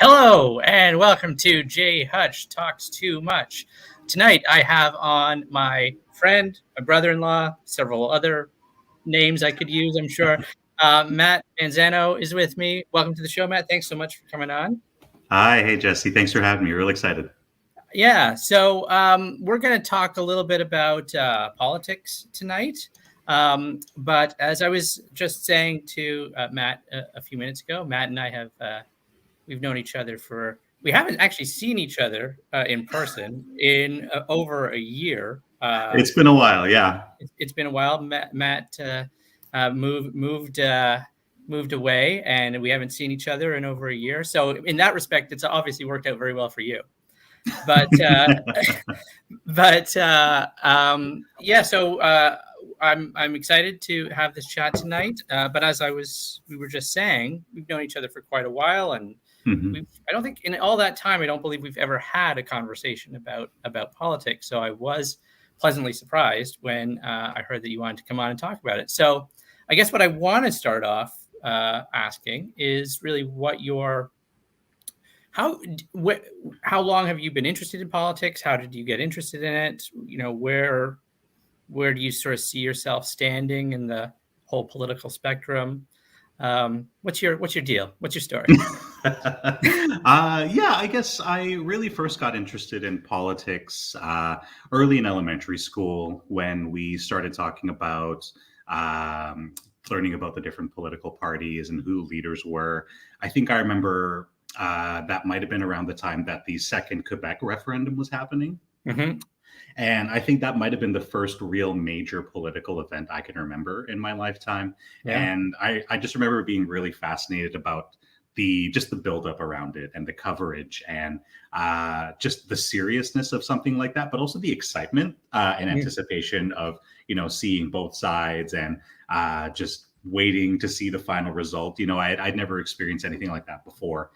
Hello and welcome to J Hutch Talks Too Much. Tonight I have on my friend, my brother-in-law, several other names I could use, I'm sure. Matt Manzano is with me. Welcome to the show, Matt. Thanks so much for coming on. Hi, hey Jesse. Thanks for having me. Real excited. Yeah, so we're going to talk a little bit about politics tonight. But as I was just saying to Matt a few minutes ago, Matt and I have we've known each other we haven't actually seen each other in person in over a year. It's been a while, yeah. It's been a while. Matt moved away, and we haven't seen each other in over a year. So in that respect, it's obviously worked out very well for you. But yeah. So I'm excited to have this chat tonight. But as we were just saying, we've known each other for quite a while, and I don't think in all that time, I don't believe we've ever had a conversation about politics. So I was pleasantly surprised when I heard that you wanted to come on and talk about it. So I guess what I want to start off asking is really how long have you been interested in politics? How did you get interested in it? You know, where do you sort of see yourself standing in the whole political spectrum? What's your deal? What's your story? Yeah, I guess I really first got interested in politics early in elementary school when we started talking about learning about the different political parties and who leaders were. I think I remember that might have been around the time that the second Quebec referendum was happening. Mm-hmm. And I think that might have been the first real major political event I can remember in my lifetime. Yeah. And I just remember being really fascinated about the buildup around it and the coverage and just the seriousness of something like that, but also the excitement and anticipation of, seeing both sides and just waiting to see the final result. I'd never experienced anything like that before.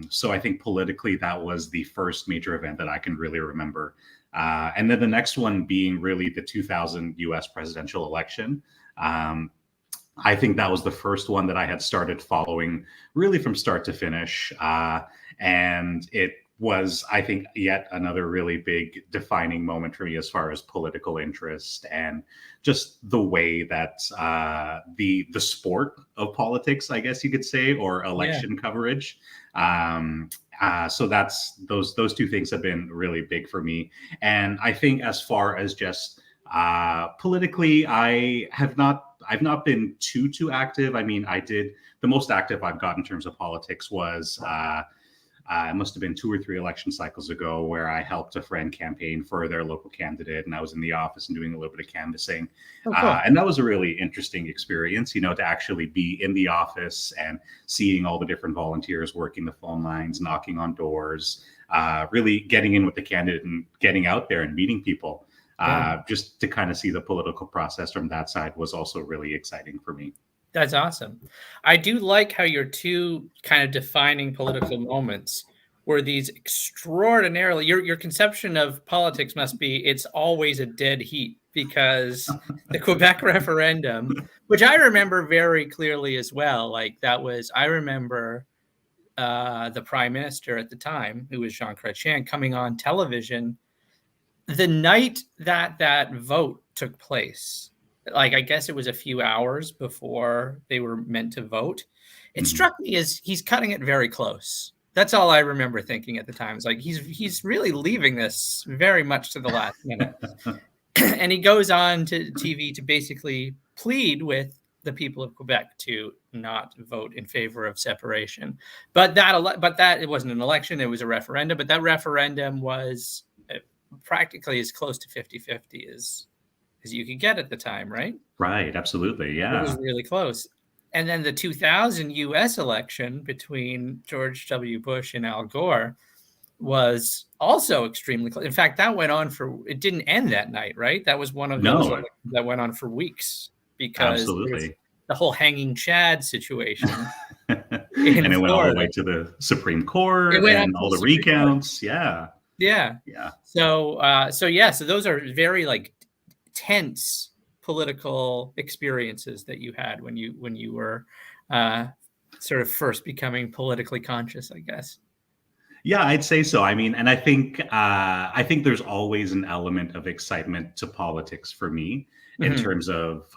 So I think politically that was the first major event that I can really remember. And then the next one being really the 2000 US presidential election. I think that was the first one that I had started following really from start to finish. And it was, I think, yet another really big defining moment for me as far as political interest and just the way that the sport of politics, I guess you could say, or election coverage. So that's those two things have been really big for me. And I think as far as just politically, I've not been too active. I mean, the most active I've got in terms of politics was it must have been 2 or 3 election cycles ago where I helped a friend campaign for their local candidate, and I was in the office and doing a little bit of canvassing. Oh, cool. And that was a really interesting experience, to actually be in the office and seeing all the different volunteers working the phone lines, knocking on doors, really getting in with the candidate and getting out there and meeting people. Just to kind of see the political process from that side was also really exciting for me. That's awesome. I do like how your two kind of defining political moments were these extraordinarily, your conception of politics must be it's always a dead heat, because the Quebec referendum, which I remember very clearly as well, I remember the prime minister at the time, who was Jean Chrétien, coming on television the night that vote took place. I guess it was a few hours before they were meant to vote. It struck me as he's cutting it very close. That's all I remember thinking at the time. It's like he's really leaving this very much to the last minute. And he goes on to TV to basically plead with the people of Quebec to not vote in favor of separation. But that it wasn't an election, it was a referendum. But that referendum was practically as close to 50-50 as you could get at the time, right? Right, absolutely, yeah. It was really close. And then the 2000 U.S. election between George W. Bush and Al Gore was also extremely close. In fact, it didn't end that night, right? That was one of those that went on for weeks because the whole hanging Chad situation. And it went all the way to the Supreme Court and all the recounts. Yeah. So those are very tense political experiences that you had when you were sort of first becoming politically conscious, I guess. Yeah, I'd say so. I mean, and I think there's always an element of excitement to politics for me in terms of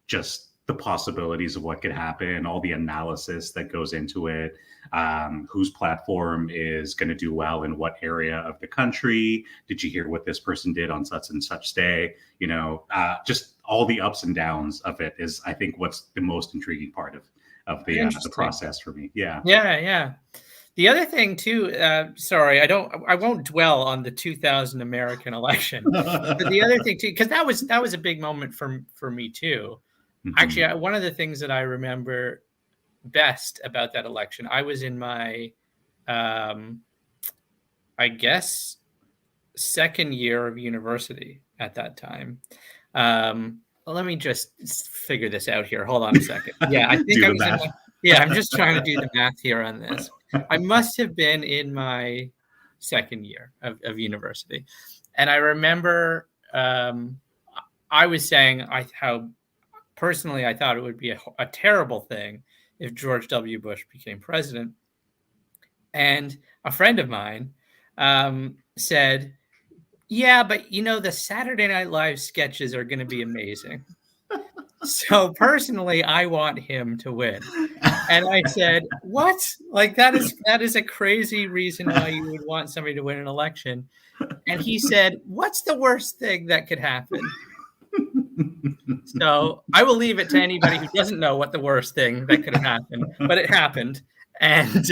just the possibilities of what could happen, all the analysis that goes into it, whose platform is going to do well in what area of the country. Did you hear what this person did on such and such day? You know, just all the ups and downs of it is, I think, what's the most intriguing part of the process for me. Yeah. Yeah. The other thing too, sorry, I won't dwell on the 2000 American election, but the other thing too, because that was a big moment for me too. Actually, one of the things that I remember best about that election, I was in my, I guess, second year of university at that time. Let me just figure this out here. Hold on a second. Yeah, I think I was I'm just trying to do the math here on this. I must have been in my second year of university. And I remember I was saying how personally I thought it would be a terrible thing if George W. Bush became president. And a friend of mine said, yeah, but you know, the Saturday Night Live sketches are going to be amazing. So personally, I want him to win. And I said, what? Like, that is a crazy reason why you would want somebody to win an election. And he said, what's the worst thing that could happen? So I will leave it to anybody who doesn't know what the worst thing that could have happened, but it happened. And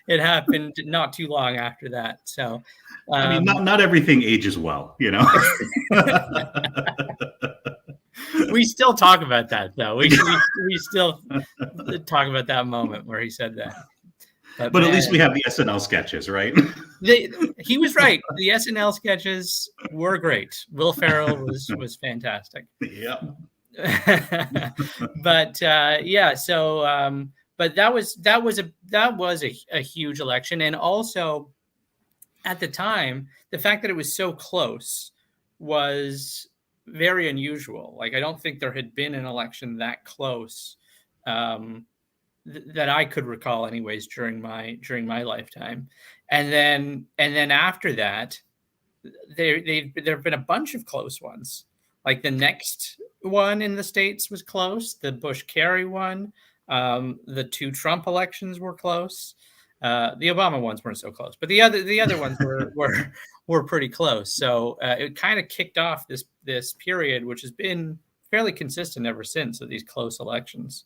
it happened not too long after that. So I mean, not everything ages well, you know. We still talk about that, though. We still talk about that moment where he said that. But man, at least we have the SNL sketches, right? He was right. The SNL sketches were great. Will Ferrell was fantastic. Yeah. But yeah, so but that was a huge election, and also at the time, the fact that it was so close was very unusual. Like, I don't think there had been an election that close that I could recall, anyways, during my lifetime. And then after that, there have been a bunch of close ones. Like, the next one in the States was close. The Bush-Kerry one, the two Trump elections were close. The Obama ones weren't so close, but the other ones were pretty close. So it kind of kicked off this period, which has been fairly consistent ever since, of these close elections.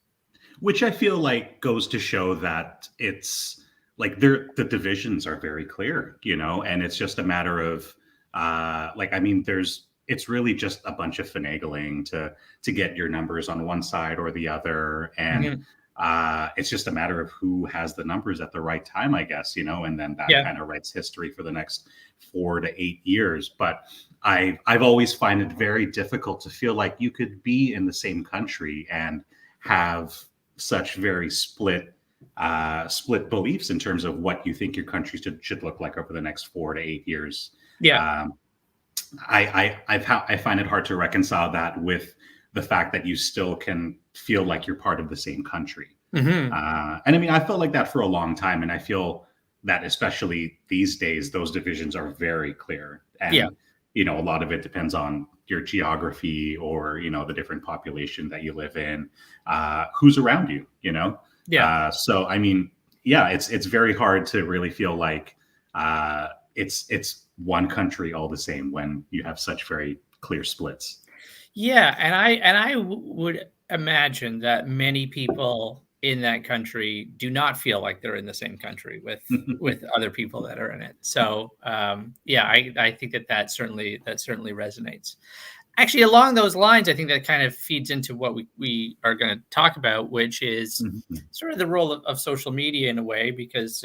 Which I feel like goes to show that it's like the divisions are very clear, you know, and it's just a matter of it's really just a bunch of finagling to get your numbers on one side or the other, and it's just a matter of who has the numbers at the right time, I guess, you know, and then that kind of writes history for the next 4 to 8 years. But I've always find it very difficult to feel like you could be in the same country and have such very split beliefs in terms of what you think your country should look like over the next 4 to 8 years. Yeah. I find it hard to reconcile that with the fact that you still can feel like you're part of the same country. And I mean, I felt like that for a long time, and I feel that especially these days, those divisions are very clear. And you know, a lot of it depends on your geography, or, you know, the different population that you live in, who's around you, you know? So, I mean, it's very hard to really feel like it's one country all the same when you have such very clear splits. Yeah. And I would imagine that many people in that country do not feel like they're in the same country with other people that are in it. So I think that certainly resonates. Actually, along those lines, I think that kind of feeds into what we are going to talk about, which is sort of the role of social media in a way, because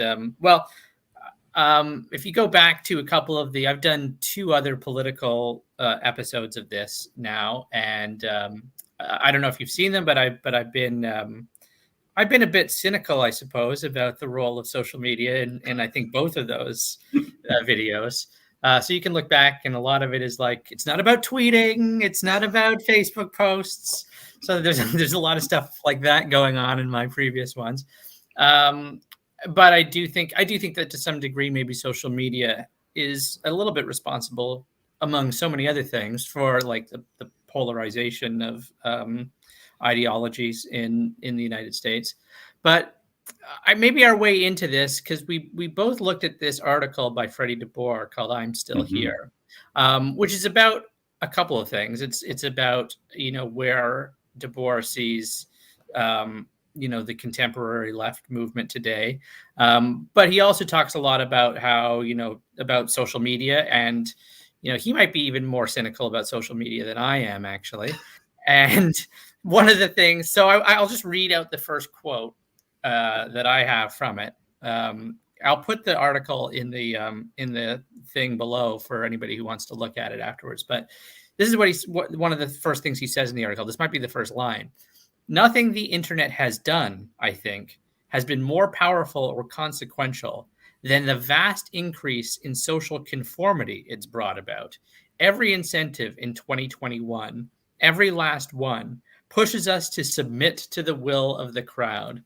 if you go back to a couple of I've done 2 other political episodes of this now, and I don't know if you've seen them, but I've been a bit cynical, I suppose, about the role of social media, and I think both of those videos. So you can look back, and a lot of it is like, it's not about tweeting, it's not about Facebook posts. So there's a lot of stuff like that going on in my previous ones. But I do think that to some degree, maybe social media is a little bit responsible, among so many other things, for like the polarization of ideologies in the United States. But maybe our way into this, because we both looked at this article by Freddie DeBoer called "I'm Still Mm-hmm. Here," which is about a couple of things. It's about where DeBoer sees the contemporary left movement today, but he also talks a lot about how about social media, and he might be even more cynical about social media than I am, actually. And one of the things, so I'll just read out the first quote that I have from it. I'll put the article in the thing below for anybody who wants to look at it afterwards. But this is one of the first things he says in the article. This might be the first line. Nothing the internet has done, I think, has been more powerful or consequential than the vast increase in social conformity it's brought about. Every incentive in 2021, every last one, pushes us to submit to the will of the crowd.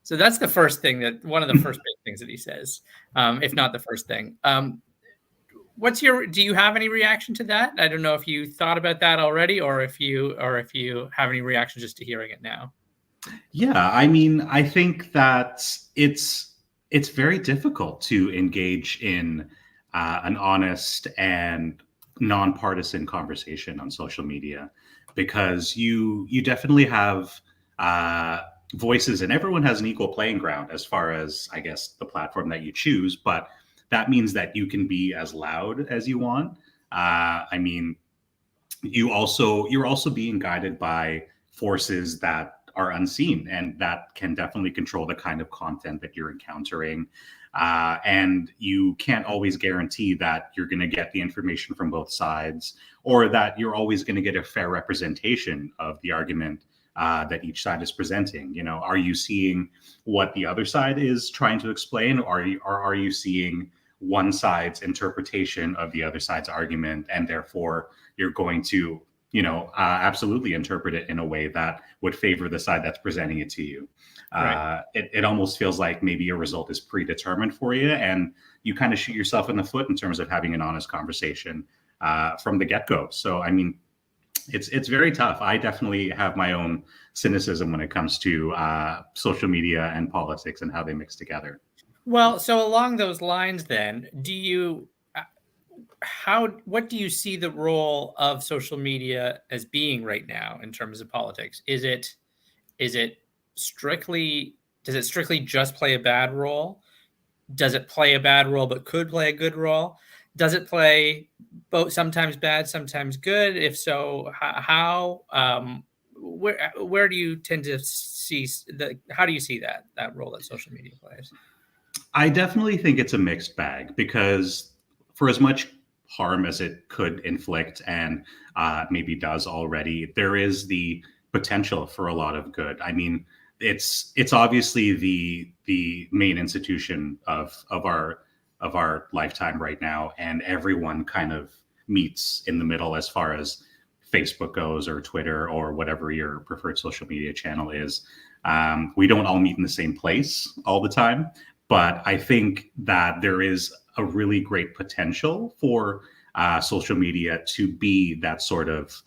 So that's the first thing, one of the first big things that he says, if not the first thing. Do you have any reaction to that? I don't know if you thought about that already, or if you have any reaction just to hearing it now. Yeah, I mean, I think that it's very difficult to engage in an honest and nonpartisan conversation on social media, because you definitely have voices, and everyone has an equal playing ground as far as, I guess, the platform that you choose. But that means that you can be as loud as you want. I mean, you're also being guided by forces that are unseen, and that can definitely control the kind of content that you're encountering. And you can't always guarantee that you're going to get the information from both sides, or that you're always going to get a fair representation of the argument that each side is presenting. Are you seeing what the other side is trying to explain, or are you seeing one side's interpretation of the other side's argument, and therefore you're going to absolutely interpret it in a way that would favor the side that's presenting it to you? Right. It almost feels like maybe a result is predetermined for you, and you kind of shoot yourself in the foot in terms of having an honest conversation from the get-go. So I mean, it's very tough. I definitely have my own cynicism when it comes to social media and politics and how they mix together. Well, so along those lines, then, what do you see the role of social media as being right now in terms of politics? Does it strictly just play a bad role? Does it play a bad role but could play a good role? Does it play both, sometimes bad, sometimes good? If so, how? Where do you tend to see how do you see that role that social media plays? I definitely think it's a mixed bag, because for as much harm as it could inflict, and maybe does already, there is the potential for a lot of good. I mean, it's obviously the main institution of our lifetime right now, and everyone kind of meets in the middle as far as Facebook goes, or Twitter, or whatever your preferred social media channel is. We don't all meet in the same place all the time, but I think that there is a really great potential for social media to be that sort of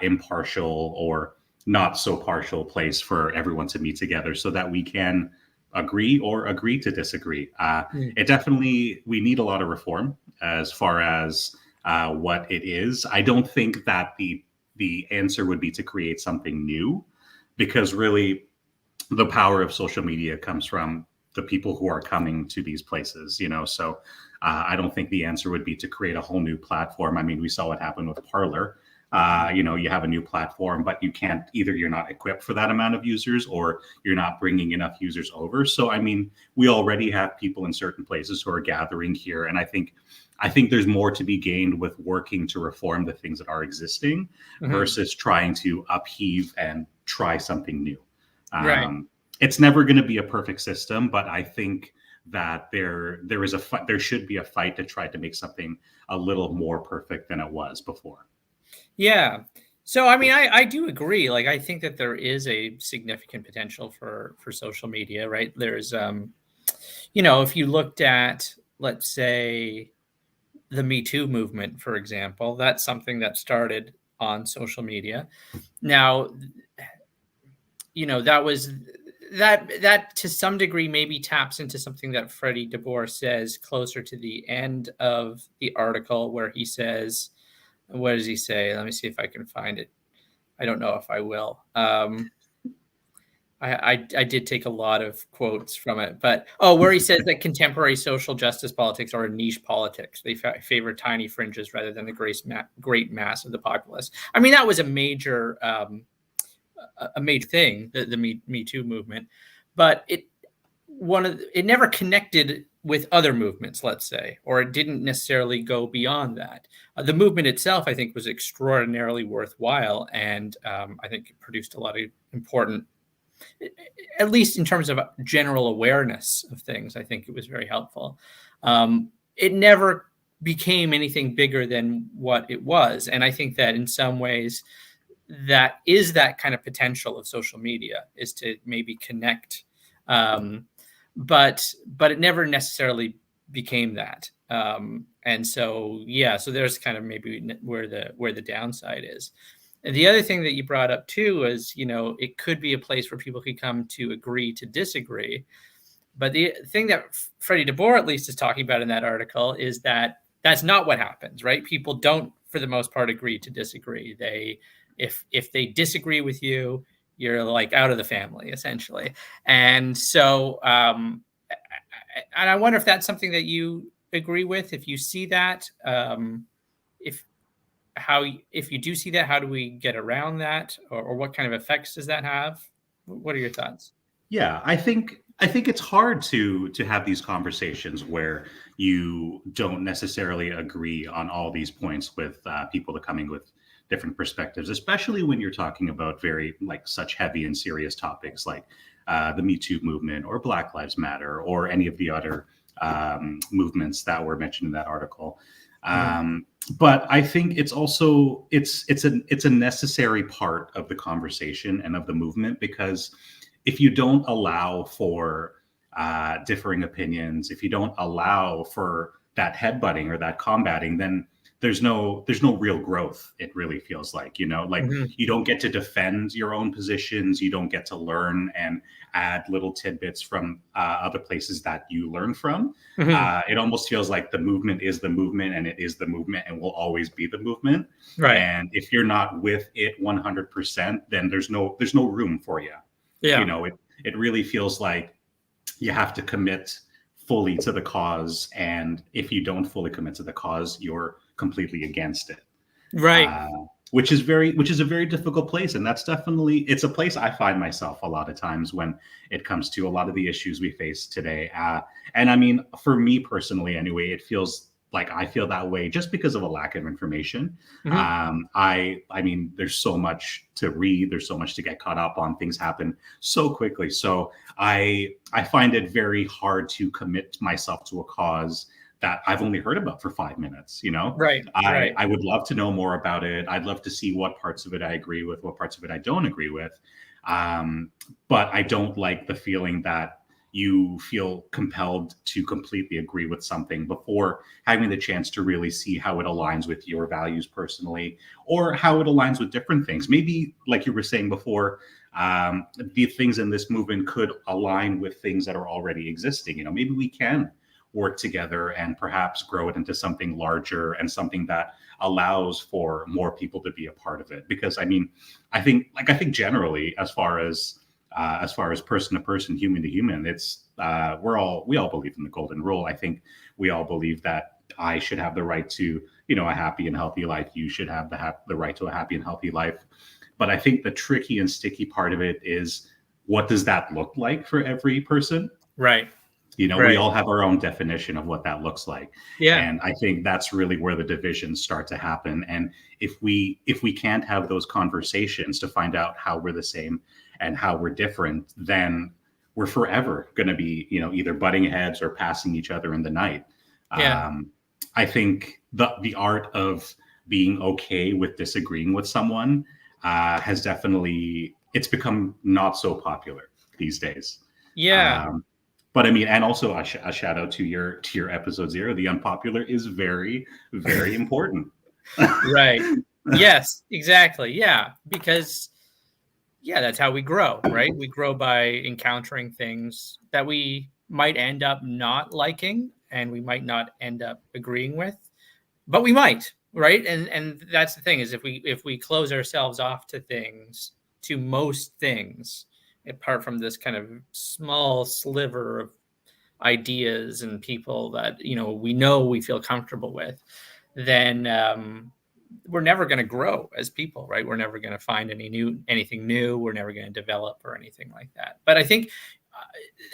impartial or not so partial place for everyone to meet together, so that we can agree or agree to disagree. It definitely, we need a lot of reform as far as what it is. I don't think that the answer would be to create something new, because really the power of social media comes from the people who are coming to these places, so I don't think the answer would be to create a whole new platform. I mean, we saw what happened with Parler. You have a new platform, but you're not equipped for that amount of users, or you're not bringing enough users over. So, I mean, we already have people in certain places who are gathering here. And I think there's more to be gained with working to reform the things that are existing, versus trying to upheave and try something new. Right. It's never going to be a perfect system, but I think that there should be a fight to try to make something a little more perfect than it was before. Yeah. So, I mean, I do agree. Like, I think that there is a significant potential for social media, right? There's, if you looked at, let's say, the Me Too movement, for example, that's something that started on social media. Now, that was that to some degree maybe taps into something that Freddie DeBoer says closer to the end of the article, where he says, what does he say? Let me see if I can find it. I don't know if I will. I did take a lot of quotes from it, but where he says that contemporary social justice politics are a niche politics. They favor tiny fringes rather than the great mass of the populace. I mean, that was a major thing, the Me Too movement, but it never connected with other movements, let's say, or it didn't necessarily go beyond that. The movement itself, I think, was extraordinarily worthwhile, and I think it produced a lot of important, at least in terms of general awareness of things. I think it was very helpful. It never became anything bigger than what it was, and I think that in some ways that is that kind of potential of social media, is to maybe connect, but it never necessarily became that. And so so there's kind of maybe where the downside is. And the other thing that you brought up too is, it could be a place where people could come to agree to disagree. But the thing that Freddie DeBoer at least is talking about in that article is that that's not what happens, right? People don't, for the most part, agree to disagree. If they disagree with you, you're like out of the family, essentially. And so, and I wonder if that's something that you agree with, if you see that, if you do see that, how do we get around that, or what kind of effects does that have? What are your thoughts? Yeah, I think it's hard to have these conversations where you don't necessarily agree on all these points with people that coming with different perspectives, especially when you're talking about very like such heavy and serious topics like the Me Too movement or Black Lives Matter or any of the other movements that were mentioned in that article. But I think it's also it's a necessary part of the conversation and of the movement, because if you don't allow for differing opinions, if you don't allow for that headbutting or that combating, then there's no real growth. It really feels like, you don't get to defend your own positions. You don't get to learn and add little tidbits from other places that you learn from. It almost feels like the movement is the movement, and it is the movement and will always be the movement. Right. And if you're not with it 100%, then there's no room for you. Yeah. It really feels like you have to commit fully to the cause, and if you don't fully commit to the cause, you're completely against it. Right. Which is a very difficult place, and it's a place I find myself a lot of times when it comes to a lot of the issues we face today. And I mean, for me personally, anyway, it feels like I feel that way just because of a lack of information. I mean, there's so much to read, there's so much to get caught up on. Things happen so quickly, so I find it very hard to commit myself to a cause that I've only heard about for 5 minutes. Right. I would love to know more about it. I'd love to see what parts of it I agree with, what parts of it I don't agree with. But I don't like the feeling that you feel compelled to completely agree with something before having the chance to really see how it aligns with your values personally, or how it aligns with different things. Maybe, like you were saying before, the things in this movement could align with things that are already existing. Maybe we can work together and perhaps grow it into something larger and something that allows for more people to be a part of it. Because I mean, I think generally, as far as person to person, human to human, it's we all believe in the golden rule. I think we all believe that I should have the right to a happy and healthy life. You should have the right to a happy and healthy life. But I think the tricky and sticky part of it is, what does that look like for every person? Right. We all have our own definition of what that looks like. Yeah. And I think that's really where the divisions start to happen. And if we can't have those conversations to find out how we're the same and how we're different, then we're forever going to be, either butting heads or passing each other in the night. Yeah. I think the art of being okay with disagreeing with someone has definitely, it's become not so popular these days. Yeah. But I mean, and also a shout out to your episode 0. The unpopular is very, very important. Right. Yes, exactly. Yeah. Because, yeah, that's how we grow, right? We grow by encountering things that we might end up not liking and we might not end up agreeing with, but we might, right? And that's the thing, is if we close ourselves off to things, to most things, apart from this kind of small sliver of ideas and people that we feel comfortable with, then we're never going to grow as people, right? We're never going to find anything new. We're never going to develop or anything like that. But I think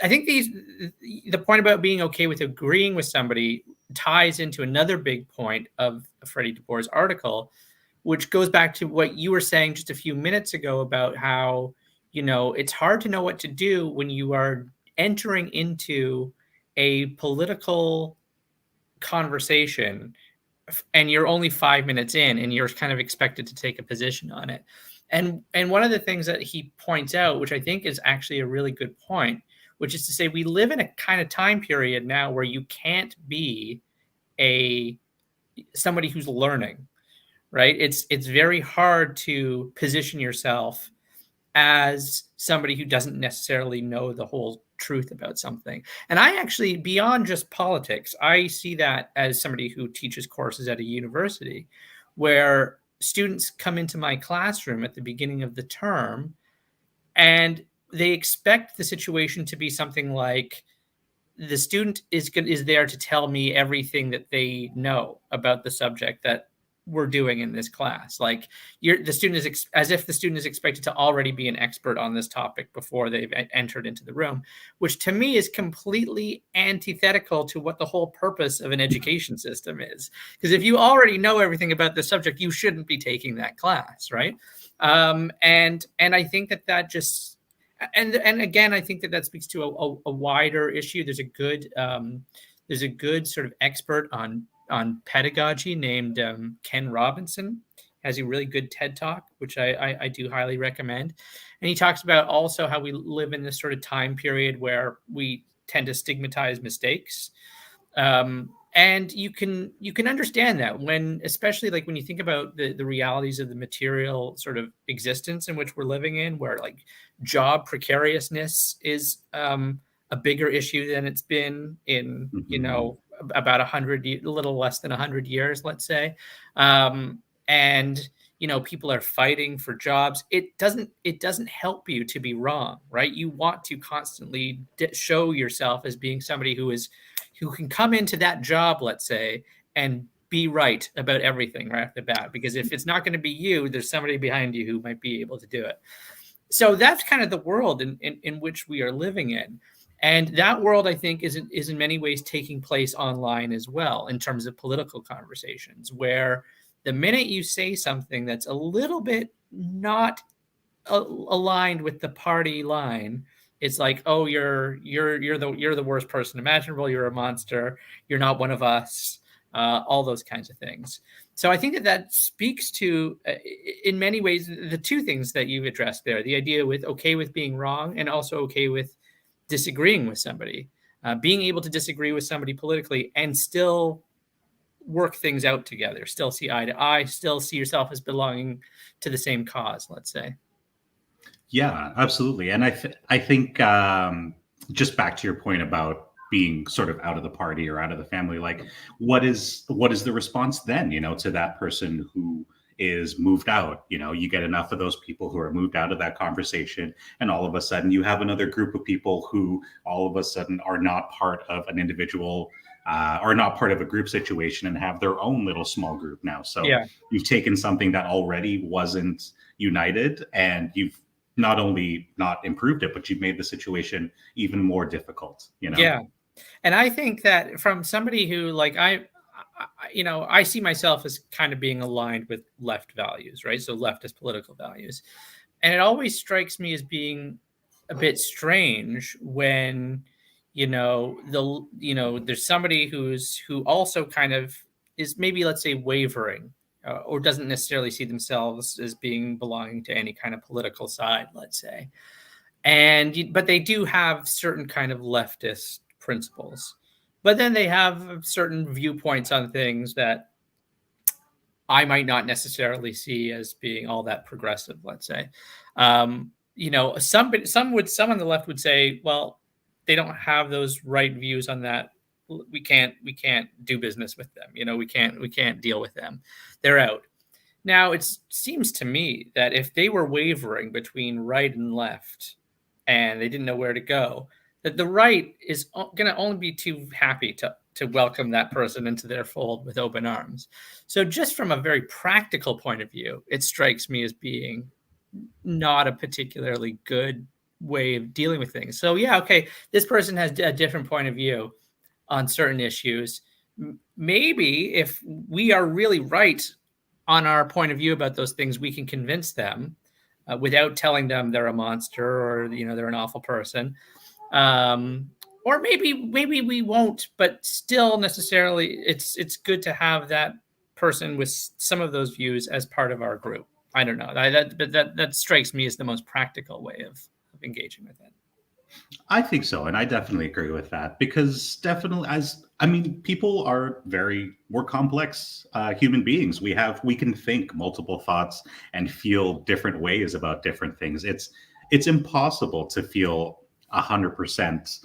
the point about being okay with agreeing with somebody ties into another big point of Freddie DeBoer's article, which goes back to what you were saying just a few minutes ago about how, it's hard to know what to do when you are entering into a political conversation and you're only 5 minutes in and you're kind of expected to take a position on it. And one of the things that he points out, which I think is actually a really good point, which is to say we live in a kind of time period now where you can't be somebody who's learning, right? It's very hard to position yourself as somebody who doesn't necessarily know the whole truth about something. And I actually, beyond just politics, I see that as somebody who teaches courses at a university where students come into my classroom at the beginning of the term and they expect the situation to be something like, the student is there to tell me everything that they know about the subject that we're doing in this class. Like the student is as if the student is expected to already be an expert on this topic before they've entered into the room, which to me is completely antithetical to what the whole purpose of an education system is. Because if you already know everything about the subject, you shouldn't be taking that class, right? And I think that just and again, I think that speaks to a wider issue. There's a good sort of expert on pedagogy named Ken Robinson. Has a really good TED talk, which I do highly recommend. And he talks about also how we live in this sort of time period where we tend to stigmatize mistakes. And you can understand that when, especially like when you think about the realities of the material sort of existence in which we're living in, where like job precariousness is a bigger issue than it's been in about 100, a little less than 100 years, let's say. And people are fighting for jobs. It doesn't help you to be wrong, right? You want to constantly show yourself as being somebody who can come into that job, let's say, and be right about everything right off the bat. Because if it's not going to be you, there's somebody behind you who might be able to do it. So that's kind of the world in which we are living in. And that world, I think, is in many ways taking place online as well, in terms of political conversations, where the minute you say something that's a little bit not aligned with the party line, it's like, oh, you're the worst person imaginable. You're a monster. You're not one of us. All those kinds of things. So I think that speaks to, in many ways, the two things that you've addressed there: the idea with okay with being wrong, and also okay with disagreeing with somebody, being able to disagree with somebody politically and still work things out together, still see eye to eye, still see yourself as belonging to the same cause, let's say. Yeah, absolutely. And I think just back to your point about being sort of out of the party or out of the family, like what is the response then, to that person who is moved out? You get enough of those people who are moved out of that conversation, and all of a sudden you have another group of people who all of a sudden are not part of an individual are not part of a group situation and have their own little small group now. So Yeah. you've taken something that already wasn't united, and you've not only not improved it, but you've made the situation even more difficult. Yeah. And I think that from somebody who, like, I see myself as kind of being aligned with left values, right? So leftist political values. And it always strikes me as being a bit strange when, there's somebody who also kind of is maybe, let's say, wavering or doesn't necessarily see themselves as being belonging to any kind of political side, let's say. But they do have certain kind of leftist principles. But then they have certain viewpoints on things that I might not necessarily see as being all that progressive, let's say. Some on the left would say, well, they don't have those right views on that. We can't do business with them. We can't deal with them. They're out. Now, it seems to me that if they were wavering between right and left and they didn't know where to go, that the right is going to only be too happy to welcome that person into their fold with open arms. So just from a very practical point of view, it strikes me as being not a particularly good way of dealing with things. So yeah, okay, this person has a different point of view on certain issues. Maybe if we are really right on our point of view about those things, we can convince them without telling them they're a monster or they're an awful person. Or maybe we won't, but still necessarily it's good to have that person with some of those views as part of our group. I don't know. That strikes me as the most practical way of engaging with it. I think so, and I definitely agree with that, because definitely, people we're complex human beings. We can think multiple thoughts and feel different ways about different things. It's impossible to feel 100%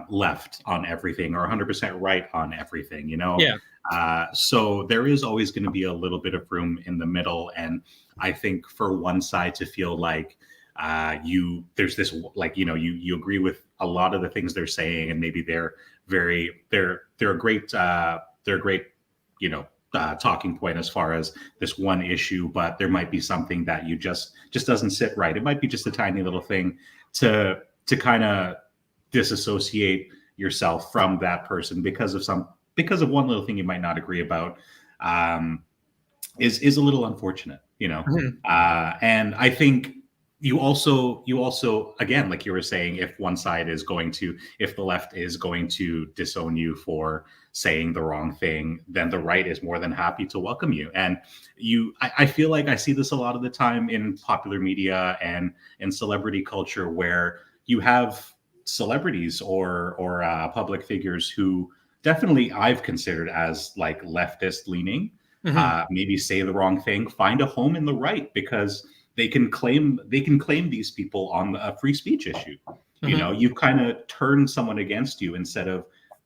left on everything or 100% right on everything. Yeah. So there is always going to be a little bit of room in the middle, and I think for one side to feel like there's this, like, you agree with a lot of the things they're saying, and maybe they're a great talking point as far as this one issue, but there might be something that you just doesn't sit right. It might be just a tiny little thing to kind of disassociate yourself from that person because of one little thing you might not agree about, is a little unfortunate, Mm-hmm. And I think you also again, like you were saying, if the left is going to disown you for saying the wrong thing, then the right is more than happy to welcome you. And I feel like I see this a lot of the time in popular media and in celebrity culture, where you have celebrities or public figures who definitely I've considered as like leftist leaning, maybe say the wrong thing, find a home in the right because they can claim these people on a free speech issue. You've kind of turned someone against you instead of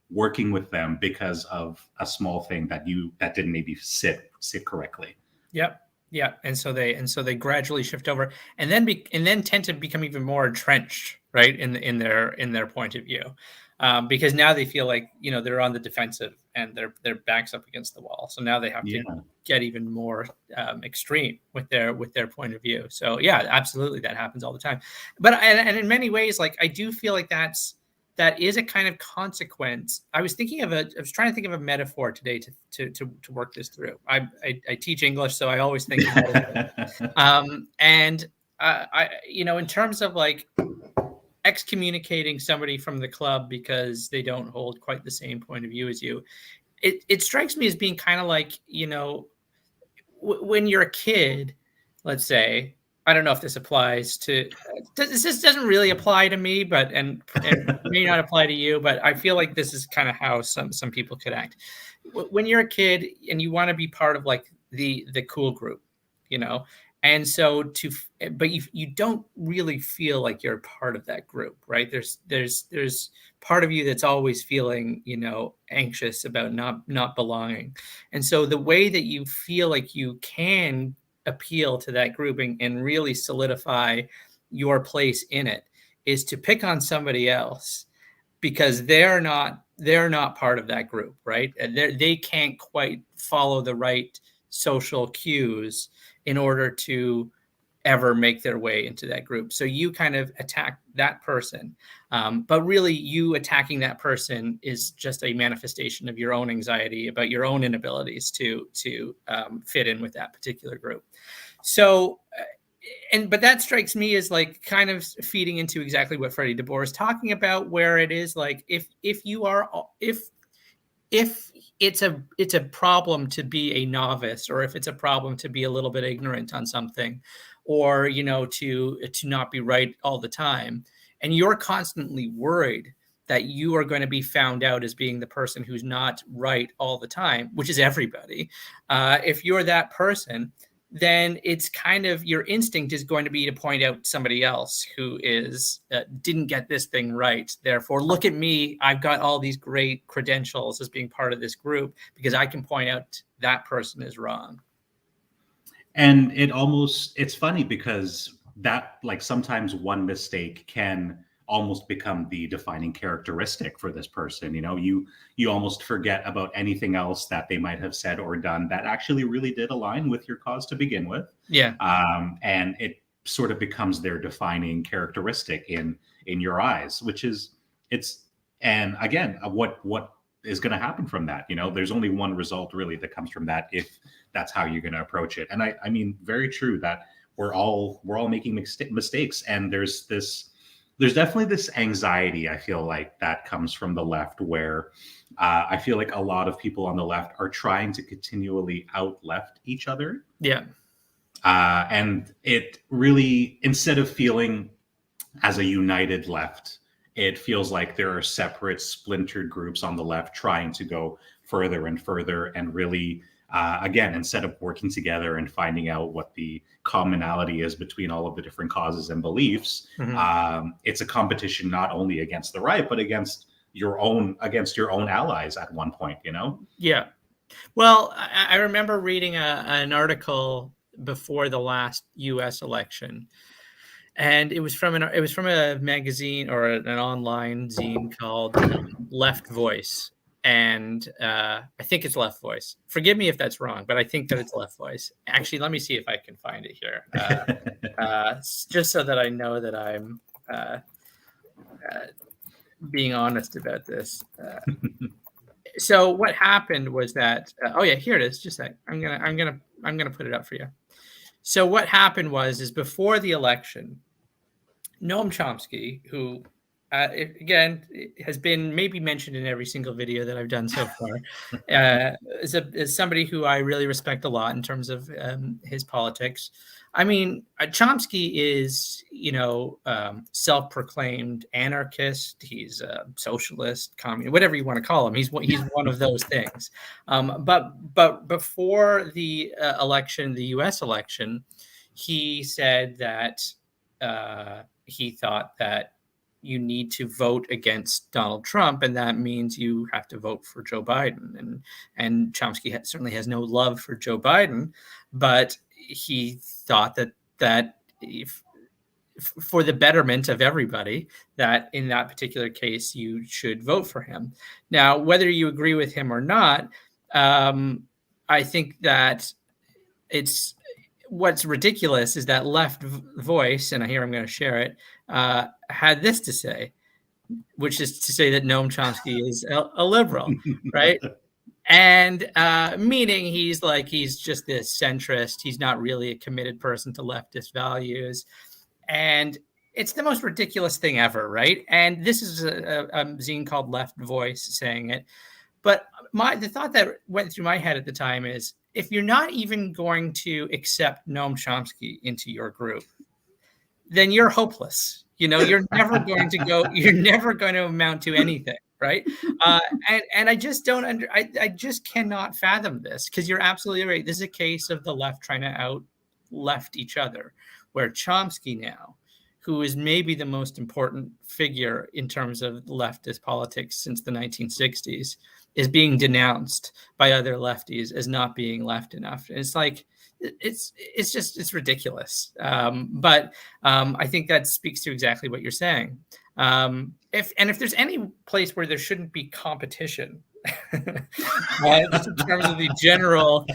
working with them because of a small thing that didn't maybe sit correctly. Yep. Yeah. And so they gradually shift over and then tend to become even more entrenched, right, in their point of view. Because now they feel like they're on the defensive and their backs up against the wall. So now they have to get even more extreme with their point of view. So yeah, absolutely, that happens all the time. But and in many ways, like, I do feel like that is a kind of consequence. I was trying to think of a metaphor today to work this through. I teach English, so I always think about it. In terms of like excommunicating somebody from the club because they don't hold quite the same point of view as you, it strikes me as being kind of like, when you're a kid, let's say. I don't know if this applies to. This doesn't really apply to me, but and may not apply to you. But I feel like this is kind of how some people could act. When you're a kid and you want to be part of like the cool group, and so but you don't really feel like you're part of that group, right? There's part of you that's always feeling, anxious about not belonging, and so the way that you feel like you can appeal to that grouping and really solidify your place in it is to pick on somebody else because they're not part of that group, right? And they can't quite follow the right social cues in order to ever make their way into that group. So you kind of attack that person. But really, you attacking that person is just a manifestation of your own anxiety about your own inabilities to fit in with that particular group. So, but that strikes me as like kind of feeding into exactly what Freddie DeBoer is talking about, where it is like if if it's a problem to be a novice, or if it's a problem to be a little bit ignorant on something, or to not be right all the time, and you're constantly worried that you are going to be found out as being the person who's not right all the time, which is everybody. If you're that person, then it's kind of your instinct is going to be to point out somebody else who is didn't get this thing right. Therefore, look at me. I've got all these great credentials as being part of this group because I can point out that person is wrong. And it's funny because that, like, sometimes one mistake can almost become the defining characteristic for this person. You almost forget about anything else that they might have said or done that actually really did align with your cause to begin with. Yeah. And it sort of becomes their defining characteristic in your eyes, and again, what is going to happen from that? There's only one result really that comes from that, if that's how you're going to approach it. And I mean, very true that we're all making mistakes, and there's definitely this anxiety, I feel like, that comes from the left, where I feel like a lot of people on the left are trying to continually out-left each other. Yeah. And it really, instead of feeling as a united left, it feels like there are separate splintered groups on the left trying to go further and further, and really, again, instead of working together and finding out what the commonality is between all of the different causes and beliefs, it's a competition not only against the right, but against your own allies at one point. Yeah. Well, I remember reading an article before the last U.S. election, and it was from a magazine or an online zine called Left Voice. And I think it's Left Voice. Forgive me if that's wrong, but I think that it's Left Voice. Actually, let me see if I can find it here, just so that I know that I'm being honest about this. So what happened was that oh yeah, here it is. Just a sec. I'm gonna put it up for you. So what happened is before the election, Noam Chomsky, who again has been maybe mentioned in every single video that I've done so far, is somebody who I really respect a lot in terms of his politics. I mean, Chomsky is, self-proclaimed anarchist. He's a socialist, communist, whatever you want to call him. He's one of those things. But before the election, the U.S. election, he said that he thought that you need to vote against Donald Trump, and that means you have to vote for Joe Biden. And Chomsky certainly has no love for Joe Biden, but he thought that if, for the betterment of everybody, that in that particular case you should vote for him. Now, whether you agree with him or not, I think that what's ridiculous is that Left Voice, and here I'm going to share it, had this to say, which is to say that Noam Chomsky is a liberal, right? And meaning he's just this centrist. He's not really a committed person to leftist values. And it's the most ridiculous thing ever, right? And this is a zine called Left Voice saying it. But the thought that went through my head at the time is, if you're not even going to accept Noam Chomsky into your group, then you're hopeless. You're never going to go. You're never going to amount to anything, right? And I just don't I just cannot fathom this, because you're absolutely right. This is a case of the left trying to out-left each other, where Chomsky now, who is maybe the most important figure in terms of leftist politics since the 1960s, is being denounced by other lefties as not being left enough. And it's like, it's ridiculous. But I think that speaks to exactly what you're saying. If there's any place where there shouldn't be competition, just in terms of the general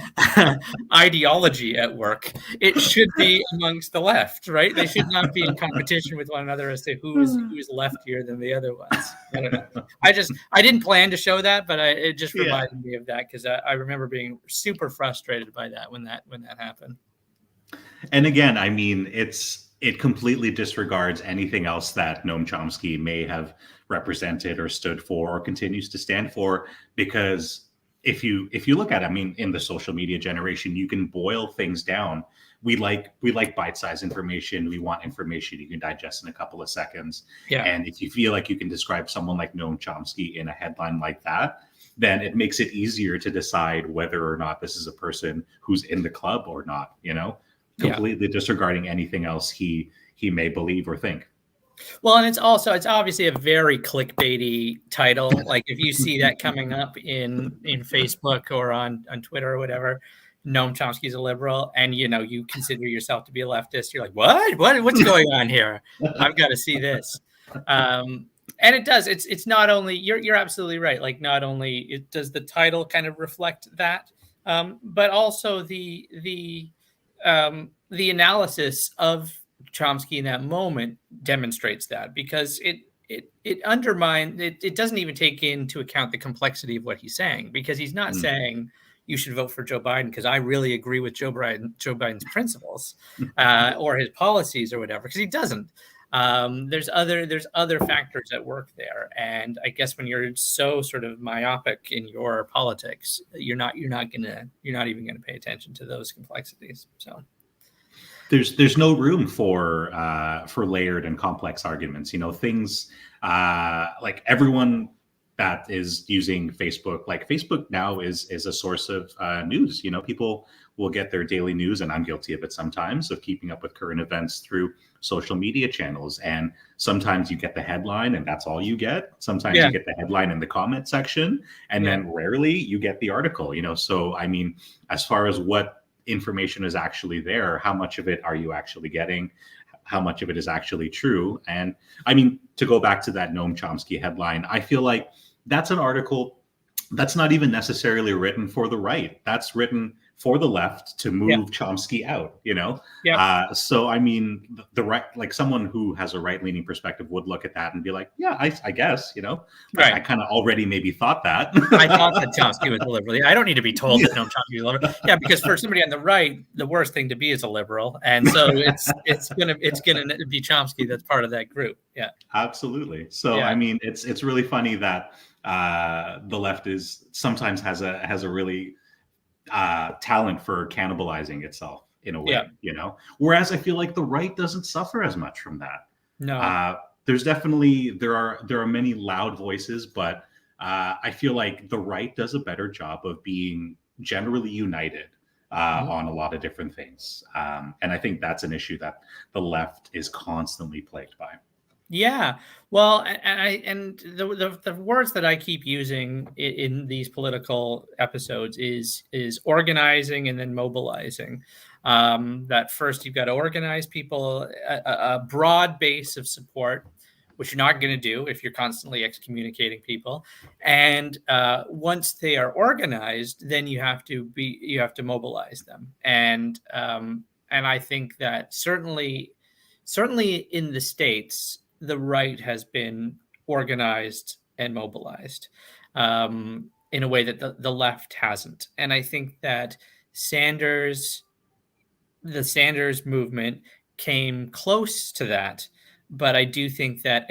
ideology at work, it should be amongst the left, right? They should not be in competition with one another as to who is leftier than the other ones. I don't know. I didn't plan to show that, but it just reminded me of that, because I remember being super frustrated by that when that happened. And again, I mean, it's it completely disregards anything else that Noam Chomsky may have represented or stood for or continues to stand for. Because if you look at it, I mean, in the social media generation, you can boil things down. We like bite-sized information. We want information you can digest in a couple of seconds. Yeah. And if you feel like you can describe someone like Noam Chomsky in a headline like that, then it makes it easier to decide whether or not this is a person who's in the club or not, completely disregarding anything else he may believe or think. Well, and it's obviously a very clickbaity title. Like if you see that coming up in Facebook or on Twitter or whatever, Noam Chomsky's a liberal, and you consider yourself to be a leftist, you're like, what's going on here? I've got to see this. And it does. It's not only you're absolutely right. Like not only does the title kind of reflect that, but also the analysis of Chomsky in that moment demonstrates that, because it undermines it doesn't even take into account the complexity of what he's saying, because he's not saying you should vote for Joe Biden because I really agree with Joe Biden's principles or his policies or whatever, because he doesn't. There's other factors at work there, and I guess when you're so sort of myopic in your politics, you're not even gonna pay attention to those complexities. So there's no room for layered and complex arguments. Things like everyone that is using Facebook, like Facebook now is a source of news. People will get their daily news, and I'm guilty of it sometimes, of keeping up with current events through social media channels. And sometimes you get the headline and that's all you get. Sometimes you get the headline in the comment section, and then rarely you get the article. So I mean, as far as what information is actually there, how much of it are you actually getting, how much of it is actually true? And I mean, to go back to that Noam Chomsky headline, I feel like that's an article that's not even necessarily written for the right. That's written for the left to move Chomsky out, so I mean, the right, like someone who has a right-leaning perspective would look at that and be like, yeah, I guess, right. I kind of already maybe thought that. I thought that Chomsky was a liberal. I don't need to be told that Noam Chomsky is a liberal. Yeah, because for somebody on the right, the worst thing to be is a liberal, and so it's gonna be Chomsky that's part of that group. Yeah, absolutely. So I mean, it's really funny that the left is sometimes has a really talent for cannibalizing itself in a way, whereas I feel like the right doesn't suffer as much from that. No, there's definitely there are many loud voices, but I feel like the right does a better job of being generally united on a lot of different things, and I think that's an issue that the left is constantly plagued by. Yeah, well, and the words that I keep using in these political episodes is organizing and then mobilizing. That first you've got to organize people, a broad base of support, which you're not going to do if you're constantly excommunicating people. And once they are organized, then you have to mobilize them. And I think that certainly in the States, the right has been organized and mobilized in a way that the left hasn't. And I think that the Sanders movement came close to that. But I do think that,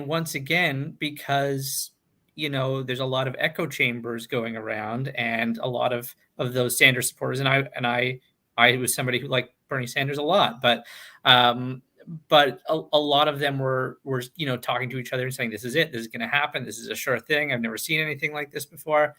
once again, because, there's a lot of echo chambers going around, and a lot of those Sanders supporters, and I was somebody who liked Bernie Sanders a lot, but a lot of them were talking to each other and saying, this is it, this is going to happen, this is a sure thing, I've never seen anything like this before,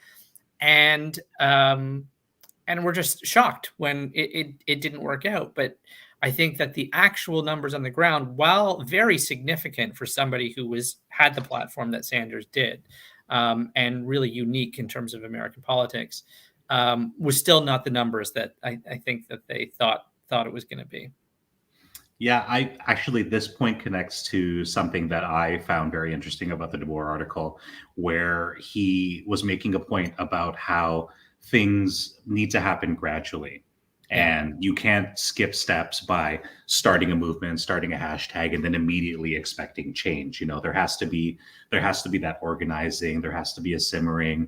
and we're just shocked when it didn't work out. But I think that the actual numbers on the ground, while very significant for somebody who had the platform that Sanders did, and really unique in terms of American politics, was still not the numbers that I think that they thought it was going to be. Yeah, this point connects to something that I found very interesting about the DeBoer article, where he was making a point about how things need to happen gradually. Yeah. And you can't skip steps by starting a movement, starting a hashtag, and then immediately expecting change. There has to be that organizing. There has to be a simmering.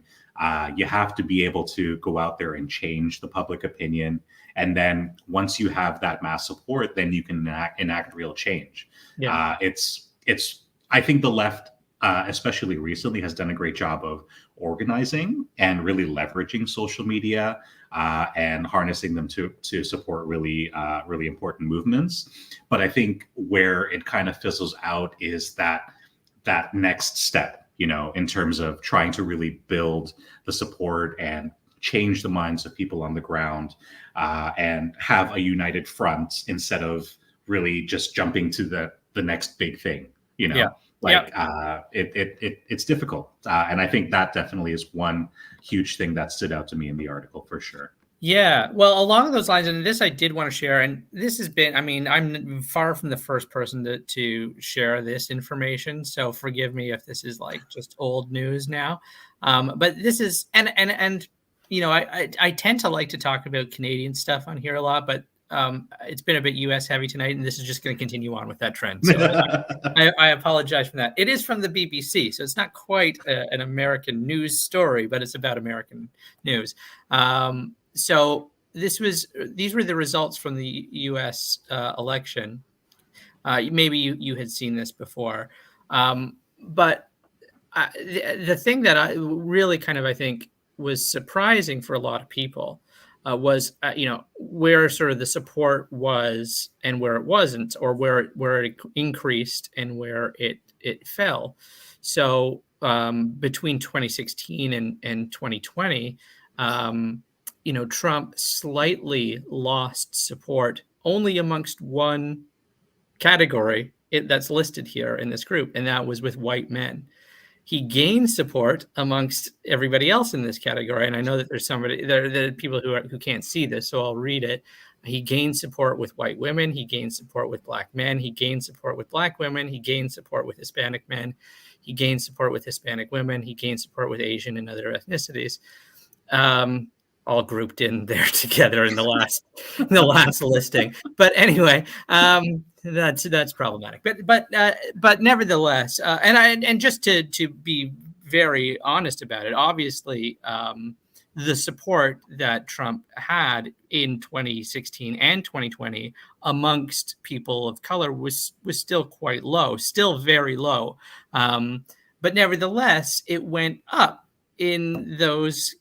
You have to be able to go out there and change the public opinion. And then once you have that mass support, then you can enact real change. Yeah. It's I think the left, especially recently, has done a great job of organizing and really leveraging social media and harnessing them to support really important movements. But I think where it kind of fizzles out is that next step, in terms of trying to really build the support and change the minds of people on the ground, and have a united front instead of really just jumping to the next big thing. Yeah. Like it's difficult, and I think that definitely is one huge thing that stood out to me in the article for sure. Yeah, well, along those lines, and this I did want to share, and this has been, I mean, I'm far from the first person to share this information, so forgive me if this is like just old news now. But this is, and I tend to like to talk about Canadian stuff on here a lot, but it's been a bit US heavy tonight, and this is just going to continue on with that trend. So I apologize for that. It is from the BBC, so it's not quite an American news story, but it's about American news. So these were the results from the U.S. Election. Maybe you had seen this before, but the thing that I really kind of, I think, was surprising for a lot of people was where sort of the support was and where it wasn't, or where it increased and where it fell. So between 2016 and 2020. Trump slightly lost support only amongst one category that's listed here in this group, and that was with white men. He gained support amongst everybody else in this category, and I know that there are people who can't see this, so I'll read it. He gained support with white women. He gained support with black men. He gained support with black women. He gained support with Hispanic men. He gained support with Hispanic women. He gained support with Asian and other ethnicities. All grouped in there together in the last listing. But anyway, that's problematic. But nevertheless, and just to be very honest about it, obviously, the support that Trump had in 2016 and 2020 amongst people of color was still quite low, still very low. But nevertheless, it went up in those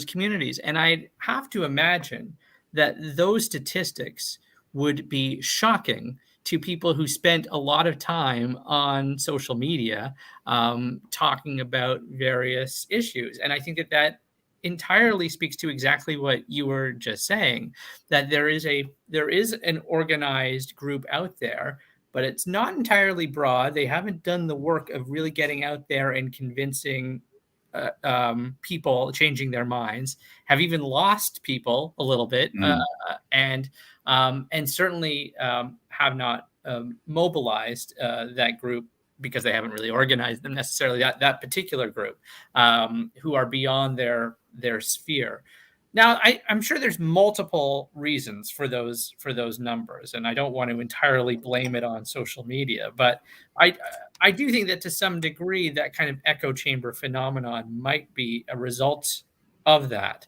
communities. And I have to imagine that those statistics would be shocking to people who spent a lot of time on social media talking about various issues. And I think that entirely speaks to exactly what you were just saying, that there is an organized group out there, but it's not entirely broad. They haven't done the work of really getting out there and convincing people, changing their minds, have even lost people a little bit, and certainly have not mobilized that group, because they haven't really organized them necessarily, that particular group, who are beyond their sphere. Now, I'm sure there's multiple reasons for those numbers, and I don't want to entirely blame it on social media, but I do think that to some degree that kind of echo chamber phenomenon might be a result of that,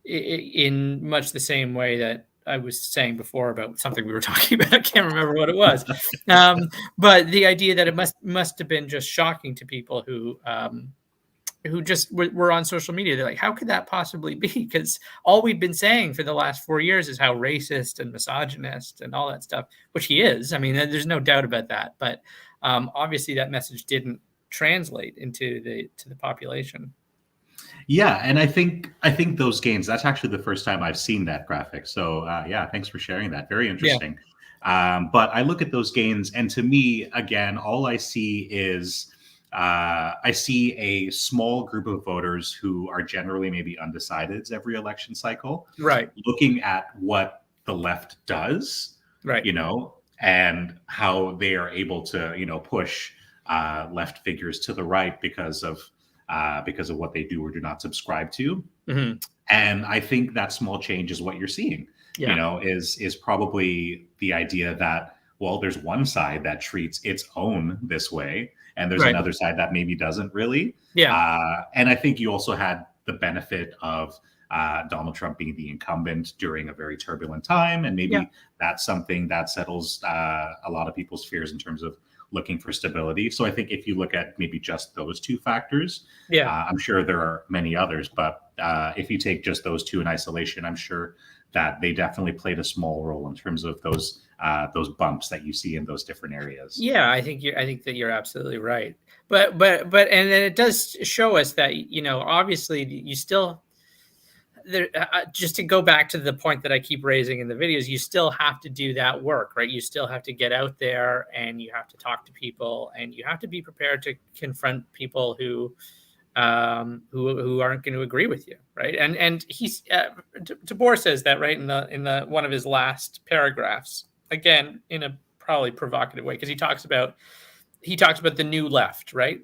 in much the same way that I was saying before about something we were talking about. I can't remember what it was, but the idea that it must have been just shocking to people who just were on social media. They're like, how could that possibly be? Because all we've been saying for the last 4 years is how racist and misogynist and all that stuff, which he is. I mean, there's no doubt about that. But obviously that message didn't translate into the population. Yeah, and I think those gains, that's actually the first time I've seen that graphic. So yeah, thanks for sharing that. Very interesting. Yeah. But I look at those gains, and to me, again, all I see is I see a small group of voters who are generally maybe undecideds every election cycle, right? Looking at what the left does, right? And how they are able to, push left figures to the right because of what they do or do not subscribe to. Mm-hmm. And I think that small change is what you're seeing, is probably the idea that, well, there's one side that treats its own this way, and there's Right. another side that maybe doesn't really. Yeah. And I think you also had the benefit of Donald Trump being the incumbent during a very turbulent time. And maybe that's something that settles a lot of people's fears in terms of looking for stability. So I think if you look at maybe just those two factors, I'm sure there are many others, but if you take just those two in isolation, I'm sure that they definitely played a small role in terms of those bumps that you see in those different areas. Yeah, I think that you're absolutely right. But and then it does show us that, obviously you still there, just to go back to the point that I keep raising in the videos, you still have to do that work, right? You still have to get out there and you have to talk to people and you have to be prepared to confront people who aren't going to agree with you, right? And he's DeBoer says that, right, in the one of his last paragraphs, again in a probably provocative way, because he talks about the new left, right?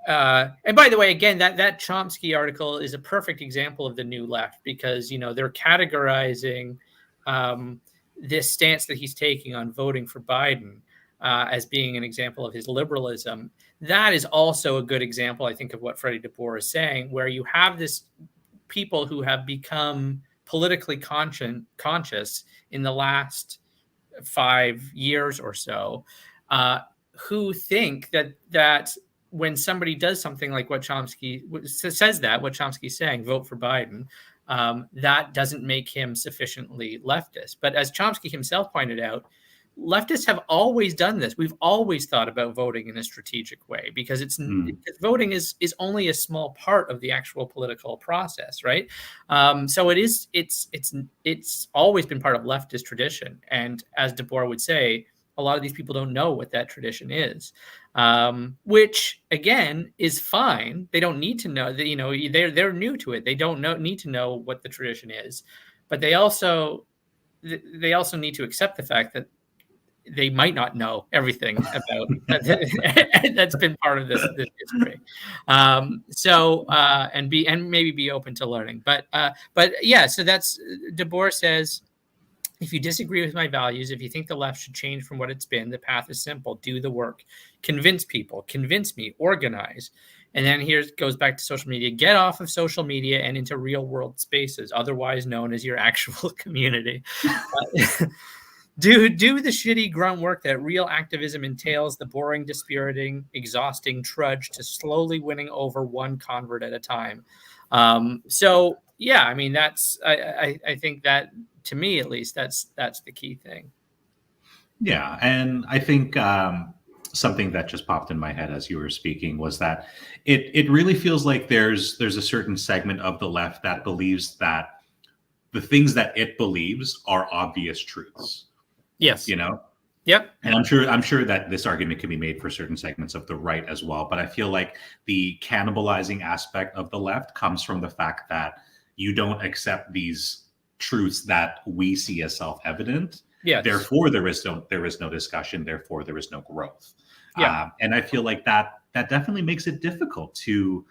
And by the way, again, that Chomsky article is a perfect example of the new left, because they're categorizing this stance that he's taking on voting for Biden as being an example of his liberalism. That is also a good example, I think, of what Freddie DeBoer is saying, where you have this people who have become politically conscious in the last 5 years or so, who think that when somebody does something like what Chomsky says, what Chomsky's saying, vote for Biden, that doesn't make him sufficiently leftist. But as Chomsky himself pointed out, leftists have always done this. We've always thought about voting in a strategic way, because voting is only a small part of the actual political process, right? So it's always been part of leftist tradition. And as DeBoer would say, a lot of these people don't know what that tradition is, which again is fine. They don't need to know that, they're new to it. They don't need to know what the tradition is, but they also need to accept the fact that they might not know everything about that's been part of this history. And maybe be open to learning. But yeah, so that's DeBoer says, if you disagree with my values, if you think the left should change from what it's been, the path is simple. Do the work. Convince people. Convince me. Organize. And then here goes back to social media. Get off of social media and into real world spaces, otherwise known as your actual community. Do the shitty grunt work that real activism entails, the boring, dispiriting, exhausting trudge to slowly winning over one convert at a time. So yeah, I mean, I think that, to me at least, that's the key thing. Yeah, and I think something that just popped in my head as you were speaking was that it really feels like there's a certain segment of the left that believes that the things that it believes are obvious truths. Yes. Yep. And I'm sure that this argument can be made for certain segments of the right as well. But I feel like the cannibalizing aspect of the left comes from the fact that you don't accept these truths that we see as self-evident. Yes. Therefore, there is no discussion. Therefore, there is no growth. Yeah. And I feel like that definitely makes it difficult to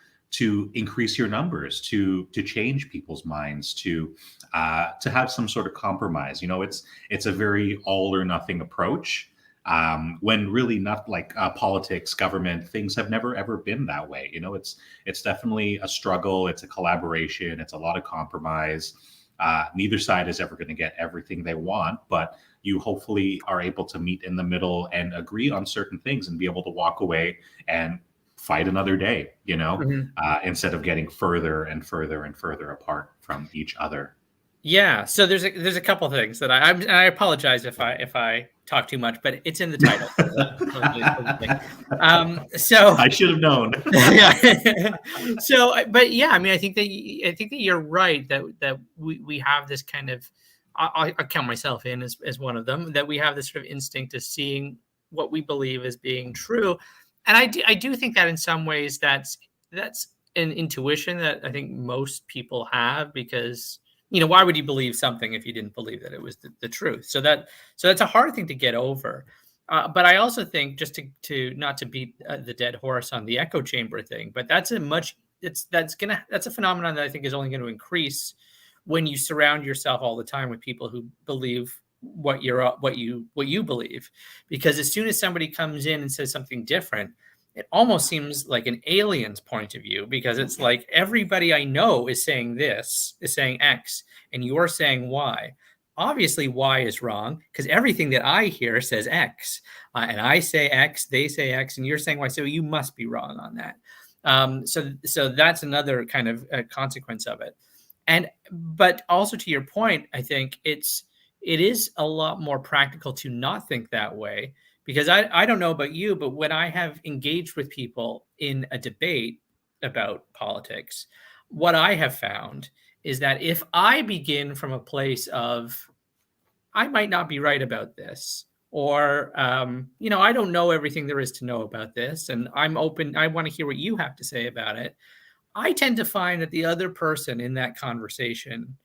increase your numbers, to change people's minds, to have some sort of compromise. It's a very all or nothing approach, when really not like politics, government, things have never ever been that way. It's definitely a struggle. It's a collaboration. It's a lot of compromise. Neither side is ever going to get everything they want, but you hopefully are able to meet in the middle and agree on certain things and be able to walk away and fight another day, instead of getting further and further and further apart from each other. Yeah. So there's a couple of things that I apologize if I talk too much, but it's in the title. So I should have known. Yeah. So, but yeah, I mean, I think that you're right that we have this kind of, I count myself in as one of them, that we have this sort of instinct of seeing what we believe as being true. And I do think that in some ways that's an intuition that I think most people have, because why would you believe something if you didn't believe that it was the truth? So that's a hard thing to get over. But I also think, just to not to beat the dead horse on the echo chamber thing, but that's a much that's a phenomenon that I think is only going to increase when you surround yourself all the time with people who believe what you believe. Because as soon as somebody comes in and says something different, it almost seems like an alien's point of view, because it's like everybody I know is saying X, and you're saying Y. Obviously, Y is wrong because everything that I hear says X, and I say X, they say X, and you're saying Y. So you must be wrong on that. So that's another kind of consequence of it. But also to your point, I think it is a lot more practical to not think that way, because I don't know about you, but when I have engaged with people in a debate about politics, what I have found is that if I begin from a place of, I might not be right about this, or, I don't know everything there is to know about this, and I'm open, I want to hear what you have to say about it, I tend to find that the other person in that conversation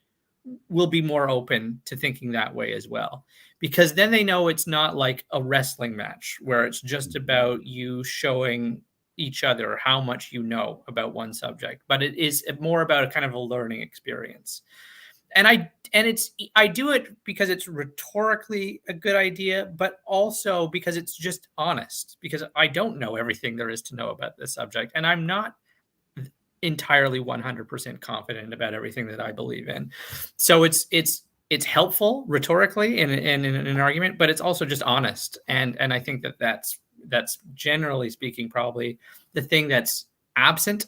will be more open to thinking that way as well, because then they know it's not like a wrestling match where it's just about you showing each other how much you know about one subject, but it is more about a kind of a learning experience. And I do it because it's rhetorically a good idea, but also because it's just honest, because I don't know everything there is to know about this subject, and I'm not entirely 100% confident about everything that I believe in. So it's helpful rhetorically in an argument, but it's also just honest. And I think that's generally speaking probably the thing that's absent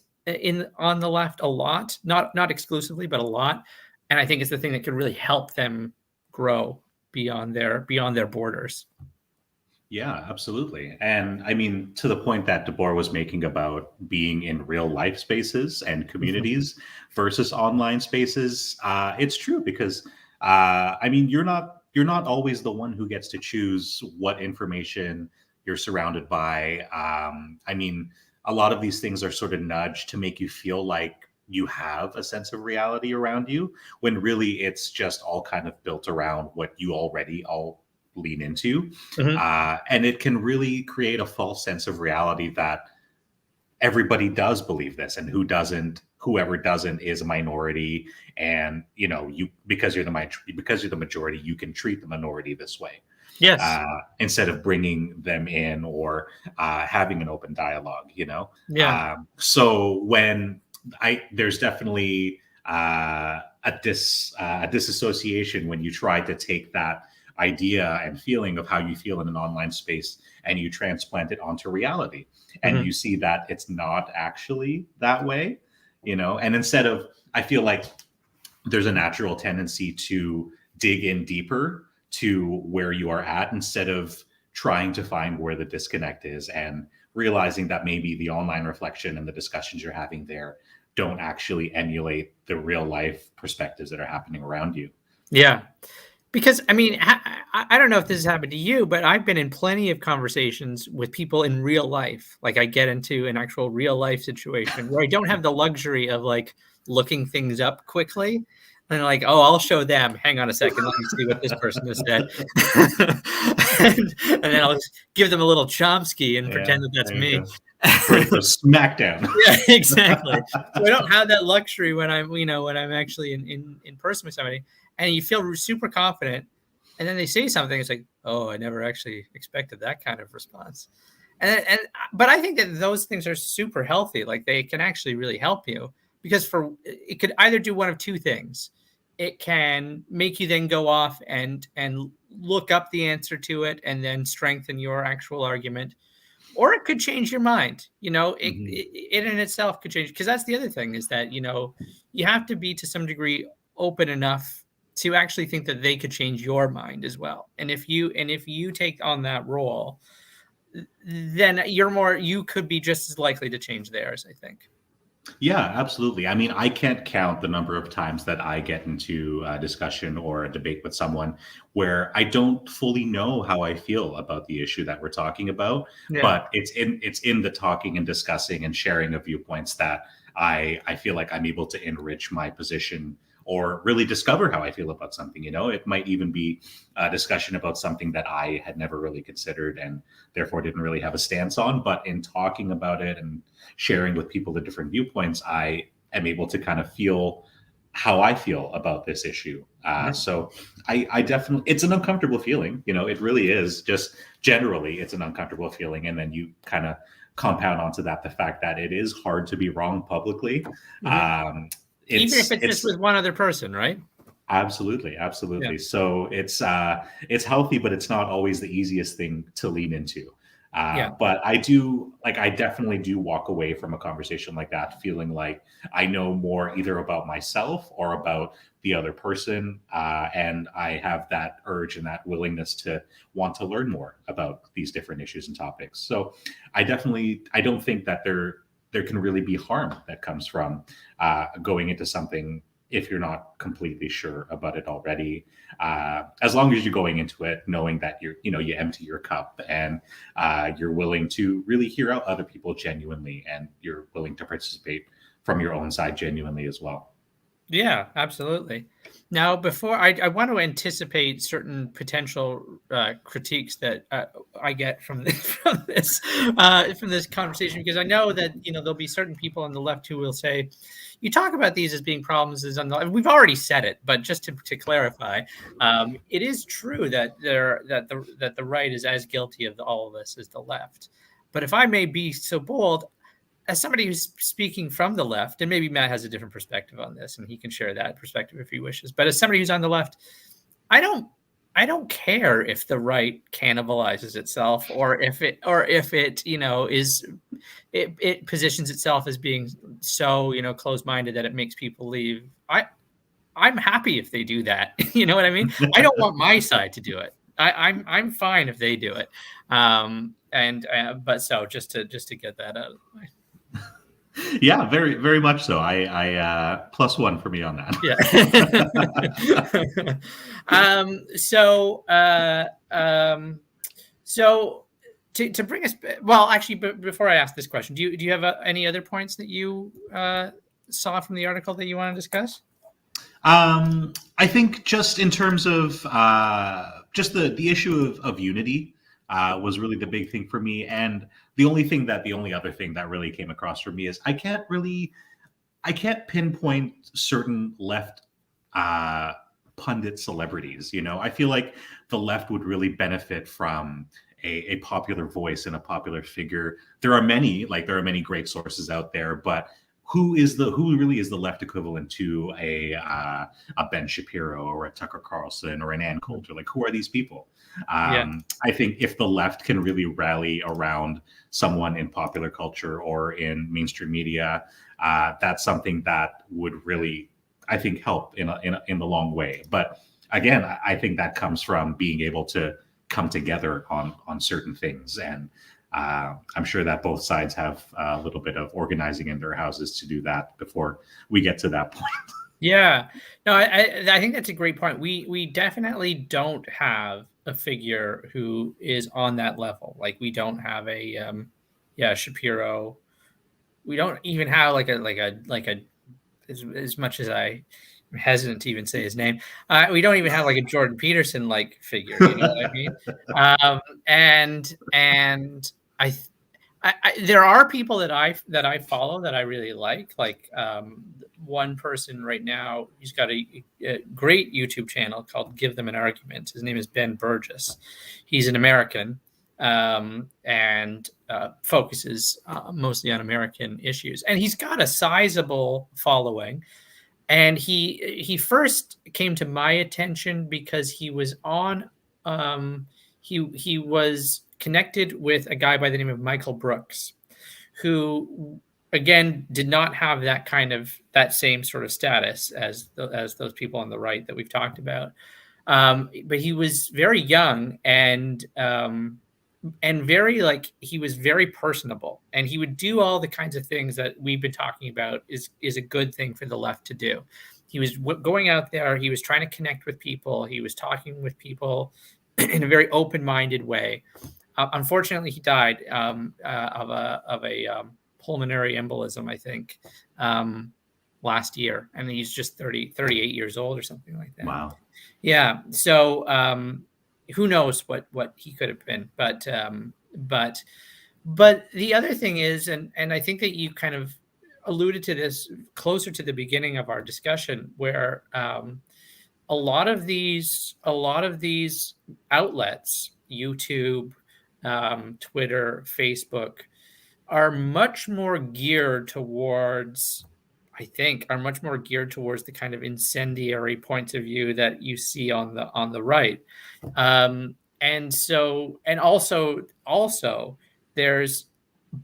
on the left a lot, not exclusively, but a lot. And I think it's the thing that could really help them grow beyond their borders. Yeah, absolutely. And I mean, to the point that DeBoer was making about being in real life spaces and communities versus online spaces, it's true, because I mean, you're not always the one who gets to choose what information you're surrounded by. I mean, a lot of these things are sort of nudged to make you feel like you have a sense of reality around you, when really it's just all kind of built around what you already all lean into. And it can really create a false sense of reality that everybody does believe this, and whoever doesn't is a minority. And because you're the majority, you can treat the minority this way. Yes. Instead of bringing them in, or having an open dialogue. Yeah. So when there's definitely a disassociation when you try to take that idea and feeling of how you feel in an online space and you transplant it onto reality, and you see that it's not actually that way, and instead of, I feel like there's a natural tendency to dig in deeper to where you are at, instead of trying to find where the disconnect is, and realizing that maybe the online reflection and the discussions you're having there don't actually emulate the real life perspectives that are happening around you. Yeah. Because, I mean, I don't know if this has happened to you, but I've been in plenty of conversations with people in real life. Like, I get into an actual real life situation where I don't have the luxury of like looking things up quickly. And like, oh, I'll show them. Hang on a second. Let me see what this person has said. and then I'll just give them a little Chomsky and pretend that that's me. Right, the smackdown. Yeah, exactly. So I don't have that luxury when I'm actually in person with somebody. And you feel super confident, and then they say something. It's like, oh, I never actually expected that kind of response. But I think that those things are super healthy. Like, they can actually really help you, because it could either do one of two things. It can make you then go off and look up the answer to it and then strengthen your actual argument, or it could change your mind. It in itself could change, because that's the other thing, is that you have to be to some degree open enough to actually think that they could change your mind as well. And if you take on that role, then you could be just as likely to change theirs, I think. Yeah, absolutely. I mean, I can't count the number of times that I get into a discussion or a debate with someone where I don't fully know how I feel about the issue that we're talking about, but it's in the talking and discussing and sharing of viewpoints that I feel like I'm able to enrich my position or really discover how I feel about something. It might even be a discussion about something that I had never really considered and therefore didn't really have a stance on. But in talking about it and sharing with people the different viewpoints, I am able to kind of feel how I feel about this issue. So I definitely, it's an uncomfortable feeling. It really is. Just generally, it's an uncomfortable feeling. And then you kind of compound onto that the fact that it is hard to be wrong publicly. Even if it's just with one other person, right? Absolutely. Yeah. So it's healthy, but it's not always the easiest thing to lean into. But I definitely do walk away from a conversation like that feeling like I know more either about myself or about the other person. And I have that urge and that willingness to want to learn more about these different issues and topics. So I don't think that there can really be harm that comes from going into something if you're not completely sure about it already, as long as you're going into it knowing that you empty your cup and you're willing to really hear out other people genuinely, and you're willing to participate from your own side genuinely as well. Yeah, absolutely. Now, before I want to anticipate certain potential critiques that I get from this conversation, because I know that there'll be certain people on the left who will say, "You talk about these as being problems on the." We've already said it, but just to clarify, it is true that the right is as guilty of all of this as the left. But if I may be so bold, as somebody who's speaking from the left, and maybe Matt has a different perspective on this, and he can share that perspective if he wishes. But as somebody who's on the left, I don't care if the right cannibalizes itself, or if it it positions itself as being so closed-minded that it makes people leave. I'm happy if they do that. You know what I mean? I don't want my side to do it. I'm fine if they do it. But so just to get that out of the way. Yeah, very, very much so. I +1 for me on that. Yeah. So to bring us, well, actually, but before I ask this question, do you have any other points that you saw from the article that you want to discuss? I think just in terms of just the issue of unity was really the big thing for me. And the only other thing that really came across for me is I can't pinpoint certain left pundit celebrities. I feel like the left would really benefit from a popular voice and a popular figure. There are many great sources out there, but who really is the left equivalent to a Ben Shapiro or a Tucker Carlson or an Ann Coulter? Like, who are these people? I think if the left can really rally around someone in popular culture or in mainstream media, that's something that would really, I think, help in the long way. But again, I think that comes from being able to come together on certain things. And I'm sure that both sides have a little bit of organizing in their houses to do that before we get to that point. Yeah, no, I think that's a great point. We definitely don't have a figure who is on that level. Like, we don't have a Shapiro. We don't even have like a as much as I'm hesitant to even say his name. We don't even have like a Jordan Peterson like figure. You know what I mean? And there are people that I follow that I really like. Like one person right now, he's got a great YouTube channel called Give Them an Argument. His name is Ben Burgess. He's an American and focuses mostly on American issues. And he's got a sizable following. And he first came to my attention because he was on he was connected with a guy by the name of Michael Brooks, who again did not have that same sort of status as those people on the right that we've talked about. But he was very young and very he was very personable, and he would do all the kinds of things that we've been talking about is a good thing for the left to do. He was going out there. He was trying to connect with people. He was talking with people in a very open-minded way. Unfortunately, he died of a pulmonary embolism, I think, last year, and he's just 38 years old or something like that. Wow. Yeah. So who knows what he could have been, but the other thing is, and I think that you kind of alluded to this closer to the beginning of our discussion, where a lot of these outlets, YouTube, Twitter, Facebook, are much more geared towards, the kind of incendiary points of view that you see on the right. And also there's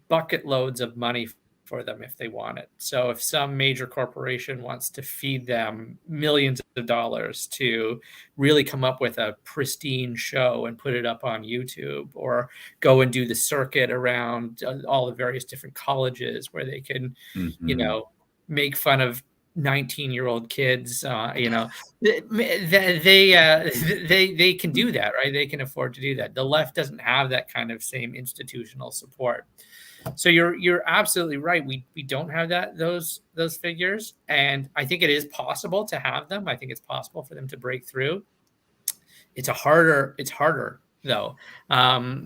bucket loads of money for them if they want it. So if some major corporation wants to feed them millions of dollars to really come up with a pristine show and put it up on YouTube, or go and do the circuit around all the various different colleges where they can, make fun of 19-year-old kids, they can do that, right? They can afford to do that. The left doesn't have that kind of same institutional support. So you're absolutely right. We don't have those figures, and I think it is possible to have them. I think it's possible for them to break through. It's harder though.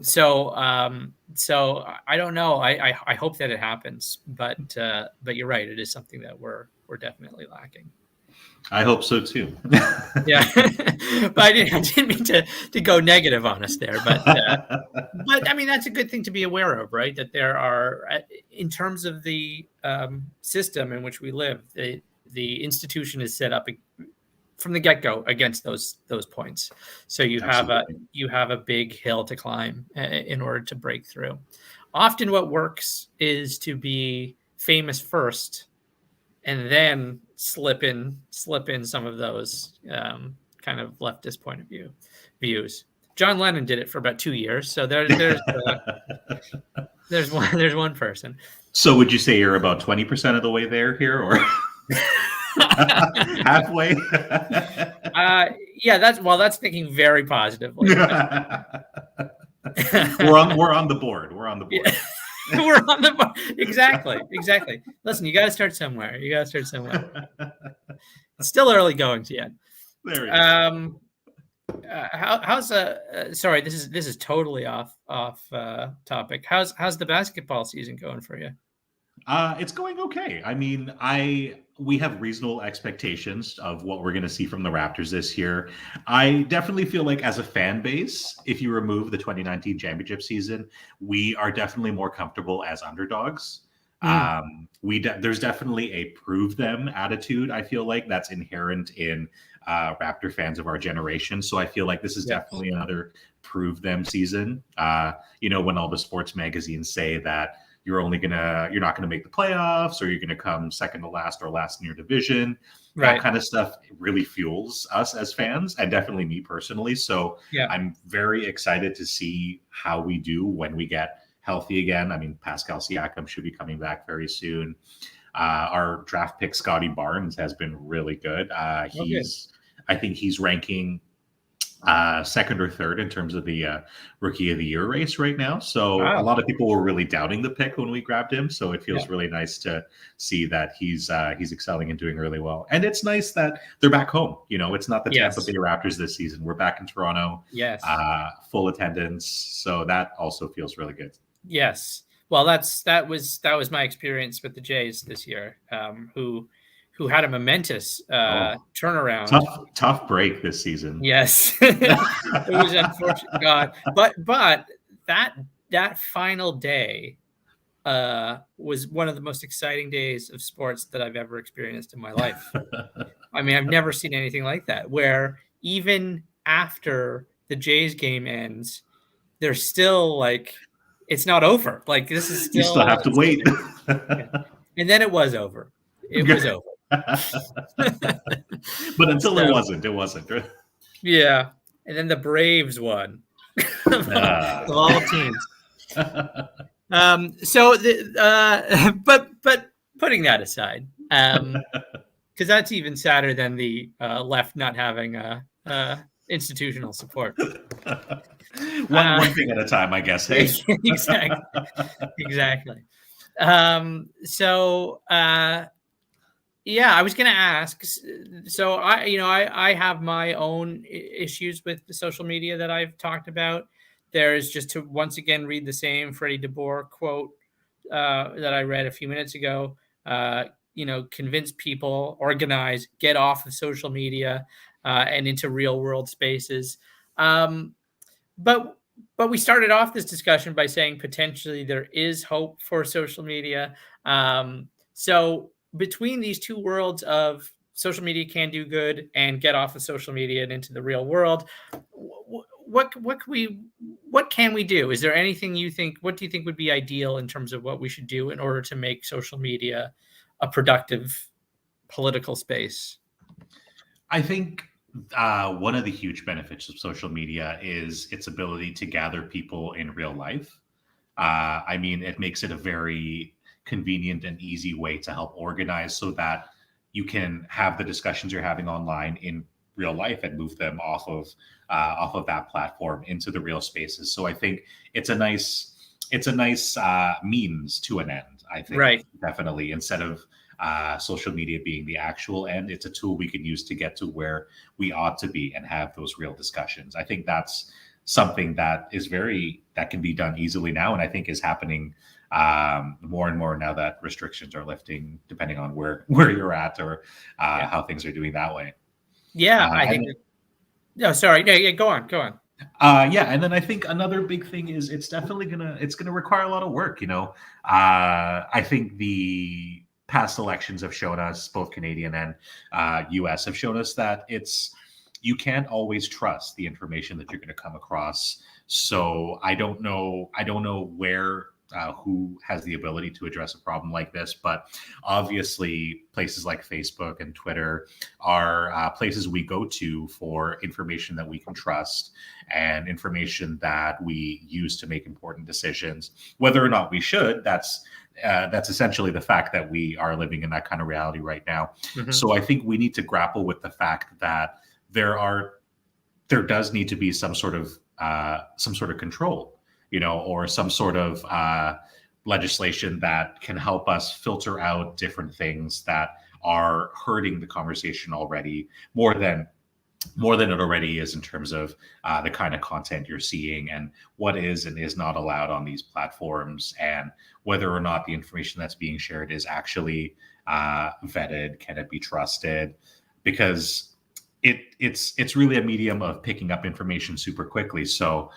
So I don't know. I hope that it happens, but you're right. It is something that we're definitely lacking. I hope so too. Yeah, but I didn't mean to go negative on us there. But I mean, that's a good thing to be aware of, right? That there are, in terms of the system in which we live, the institution is set up from the get-go against those points. So you have a big hill to climb in order to break through. Often what works is to be famous first, and then slip in some of those kind of leftist point of views. John Lennon did it for about 2 years, so there's one person. So would you say you're about 20% of the way there here, or halfway? Yeah, that's thinking very positively. We're on the board. We're on the board. We're on the board. Exactly. Listen, you got to start somewhere. It's still early going yet. There we go. How's sorry, this is totally off topic. How's the basketball season going for you? It's going okay. I mean, we have reasonable expectations of what we're going to see from the Raptors this year. I definitely feel like, as a fan base, if you remove the 2019 championship season, we are definitely more comfortable as underdogs. There's definitely a prove them attitude, I feel like, that's inherent in Raptor fans of our generation. So I feel like this is definitely another prove them season. When all the sports magazines say that you're not gonna make the playoffs, or you're gonna come second to last or last in your division. Right. That kind of stuff really fuels us as fans, and definitely me personally. So I'm very excited to see how we do when we get healthy again. I mean, Pascal Siakam should be coming back very soon. Our draft pick, Scotty Barnes, has been really good. I think he's ranking second or third in terms of the rookie of the year race right now. So a lot of people were really doubting the pick when we grabbed him. So it feels really nice to see that he's excelling and doing really well. And it's nice that they're back home. It's not the Tampa Bay Raptors this season. We're back in Toronto. Yes. Full attendance. So that also feels really good. Yes. Well, that was my experience with the Jays this year, who had a momentous turnaround. Tough break this season. Yes. It was unfortunate. God. But that final day was one of the most exciting days of sports that I've ever experienced in my life. I mean, I've never seen anything like that, where even after the Jays game ends, they're still like, it's not over. Like, this is still, you still have to wait. And then it was over. It was over. But until it wasn't. Yeah. And then the Braves won. Of all teams. But putting that aside, because that's even sadder than the left not having institutional support. One thing at a time, I guess. Hey? Exactly. Yeah, I was going to ask. So I have my own issues with the social media that I've talked about. There's, just to once again read the same Freddie DeBoer quote that I read a few minutes ago. Convince people, organize, get off of social media and into real world spaces. Um, but but we started off this discussion by saying potentially there is hope for social media. So between these two worlds of social media can do good and get off of social media and into the real world, what can we do? Is there anything you think? What do you think would be ideal in terms of what we should do in order to make social media a productive political space? I think one of the huge benefits of social media is its ability to gather people in real life. I mean, it makes it a very convenient and easy way to help organize so that you can have the discussions you're having online in real life and move them off of that platform into the real spaces. So I think it's a nice means to an end. I think Right. definitely, instead of social media being the actual end, it's a tool we can use to get to where we ought to be and have those real discussions. I think that's something that can be done easily now, and I think is happening more and more now that restrictions are lifting, depending on where you're at or Yeah. how things are doing that way. Yeah. I think. And No, sorry. Yeah. Yeah. Go on. Go on. yeah, and then I think another big thing is it's gonna require a lot of work. I think the past elections have shown us, both Canadian and U.S. have shown us that you can't always trust the information that you're going to come across. So I don't know where who has the ability to address a problem like this, but obviously places like Facebook and Twitter are places we go to for information that we can trust and information that we use to make important decisions. Whether or not we should, that's essentially the fact that we are living in that kind of reality right now. Mm-hmm. So I think we need to grapple with the fact that there does need to be some sort of control, or some sort of legislation that can help us filter out different things that are hurting the conversation already more than it already is, in terms of the kind of content you're seeing and what is and is not allowed on these platforms, and whether or not the information that's being shared is actually vetted. Can it be trusted? Because it's really a medium of picking up information super quickly. So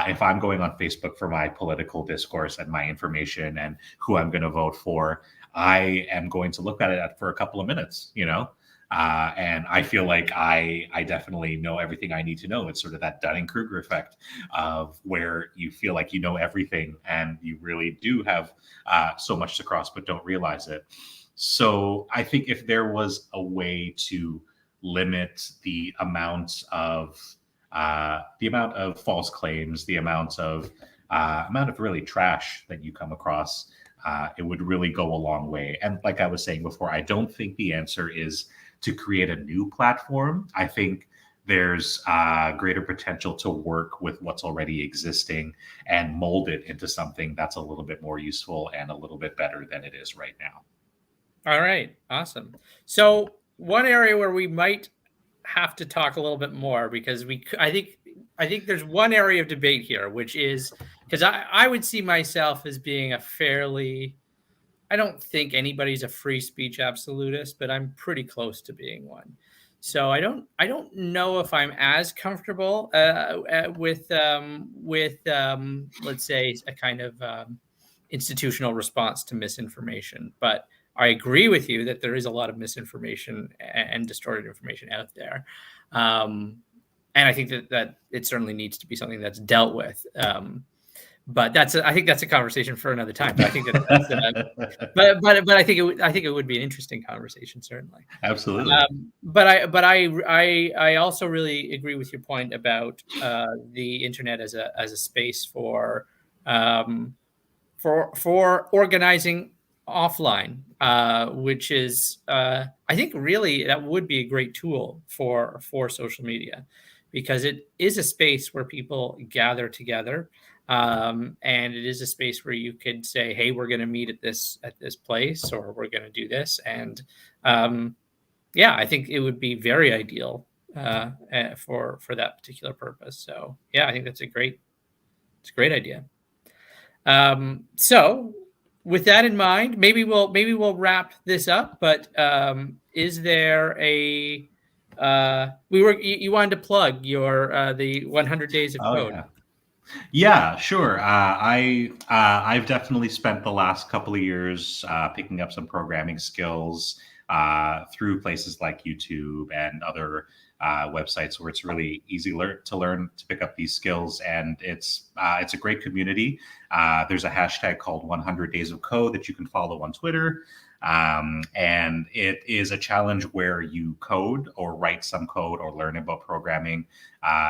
if I'm going on Facebook for my political discourse and my information and who I'm going to vote for, I am going to look at it for a couple of minutes, and I feel like I definitely know everything I need to know. It's sort of that Dunning-Kruger effect of where you feel like you know everything and you really do have so much to cross, but don't realize it. So I think if there was a way to limit the amount of false claims, the amount of really trash that you come across, it would really go a long way. And like I was saying before, I don't think the answer is to create a new platform. I think there's greater potential to work with what's already existing and mold it into something that's a little bit more useful and a little bit better than it is right now. All right. Awesome. So one area where we might have to talk a little bit more, because I think there's one area of debate here, which is, because I would see myself as being I don't think anybody's a free speech absolutist, but I'm pretty close to being one. So I don't know if I'm as comfortable with let's say a kind of institutional response to misinformation. But I agree with you that there is a lot of misinformation and distorted information out there. And I think that it certainly needs to be something that's dealt with. But I think that's a conversation for another time. But I think but I think it would be an interesting conversation, certainly. Absolutely. But I also really agree with your point about the internet as a space for organizing offline, which is I think really that would be a great tool for social media, because it is a space where people gather together. And it is a space where you could say, hey, we're going to meet at this place, or we're going to do this. And yeah, I think it would be very ideal for that particular purpose. So yeah, I think it's a great idea. So with that in mind, maybe we'll wrap this up. But is there a you wanted to plug your the 100 days of code? Yeah. Yeah, sure. I've definitely spent the last couple of years picking up some programming skills through places like YouTube and other websites where it's really easy to learn to pick up these skills, and it's a great community. There's a hashtag called 100 Days of Code that you can follow on Twitter. And it is a challenge where you code or write some code or learn about programming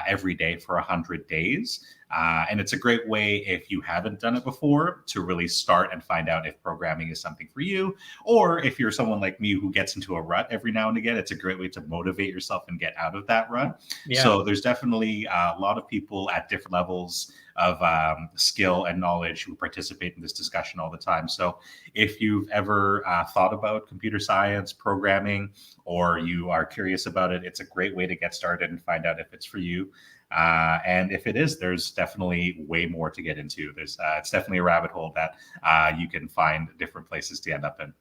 every day for 100 days. And it's a great way, if you haven't done it before, to really start and find out if programming is something for you. Or if you're someone like me who gets into a rut every now and again, it's a great way to motivate yourself and get out of that rut. Yeah. So there's definitely a lot of people at different levels of skill and knowledge who participate in this discussion all the time. So if you've ever thought about computer science, programming, or you are curious about it, it's a great way to get started and find out if it's for you. And if it is, there's definitely way more to get into. It's definitely a rabbit hole that you can find different places to end up in.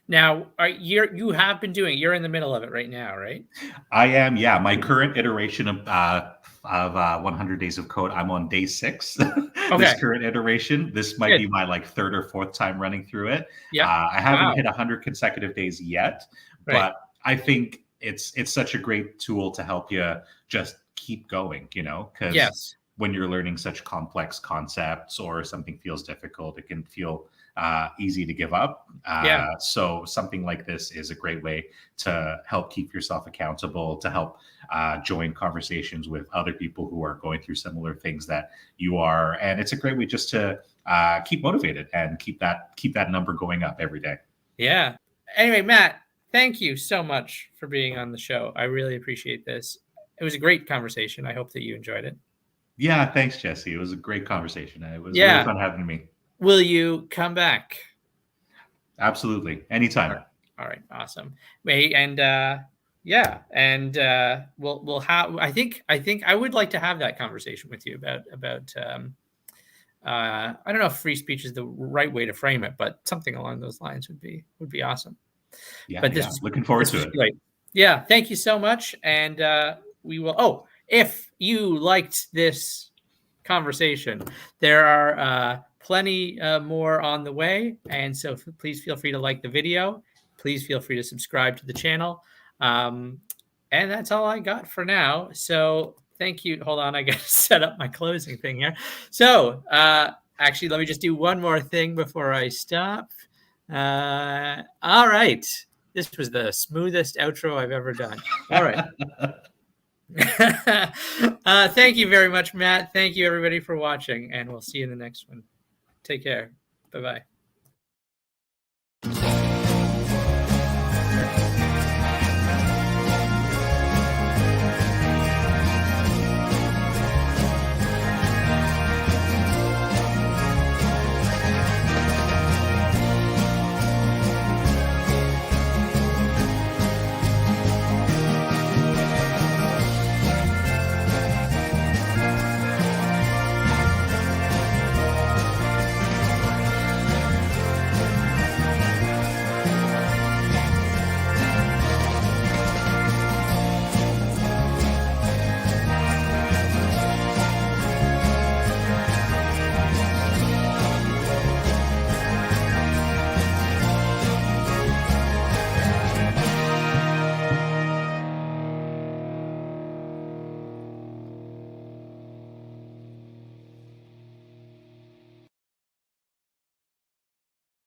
Now, you have been doing, you're in the middle of it right now, right? I am, yeah. My current iteration of 100 Days of Code, I'm on day 6. Okay. This current iteration, this might be my third or fourth time running through it. Yeah. I haven't hit 100 consecutive days yet, but I think it's such a great tool to help you just keep going, because when you're learning such complex concepts or something feels difficult, it can feel easy to give up. So something like this is a great way to help keep yourself accountable, to help join conversations with other people who are going through similar things that you are. And it's a great way just to keep motivated and keep that number going up every day. Yeah. Anyway, Matt, thank you so much for being on the show. I really appreciate this. It was a great conversation. I hope that you enjoyed it. Yeah, thanks, Jesse. It was a great conversation. It was really fun having me. Will you come back? Absolutely. Anytime. All right. Awesome. And we'll have, I think I would like to have that conversation with you about I don't know if free speech is the right way to frame it, but something along those lines would be awesome. Yeah. But looking forward to it. Great. Yeah. Thank you so much. And we will, if you liked this conversation, there are plenty more on the way. And so please feel free to like the video. Please feel free to subscribe to the channel. And that's all I got for now. So thank you. Hold on. I got to set up my closing thing here. So actually, let me just do one more thing before I stop. All right. This was the smoothest outro I've ever done. All right. Thank you very much, Matt. Thank you, everybody, for watching. And we'll see you in the next one. Take care. Bye-bye.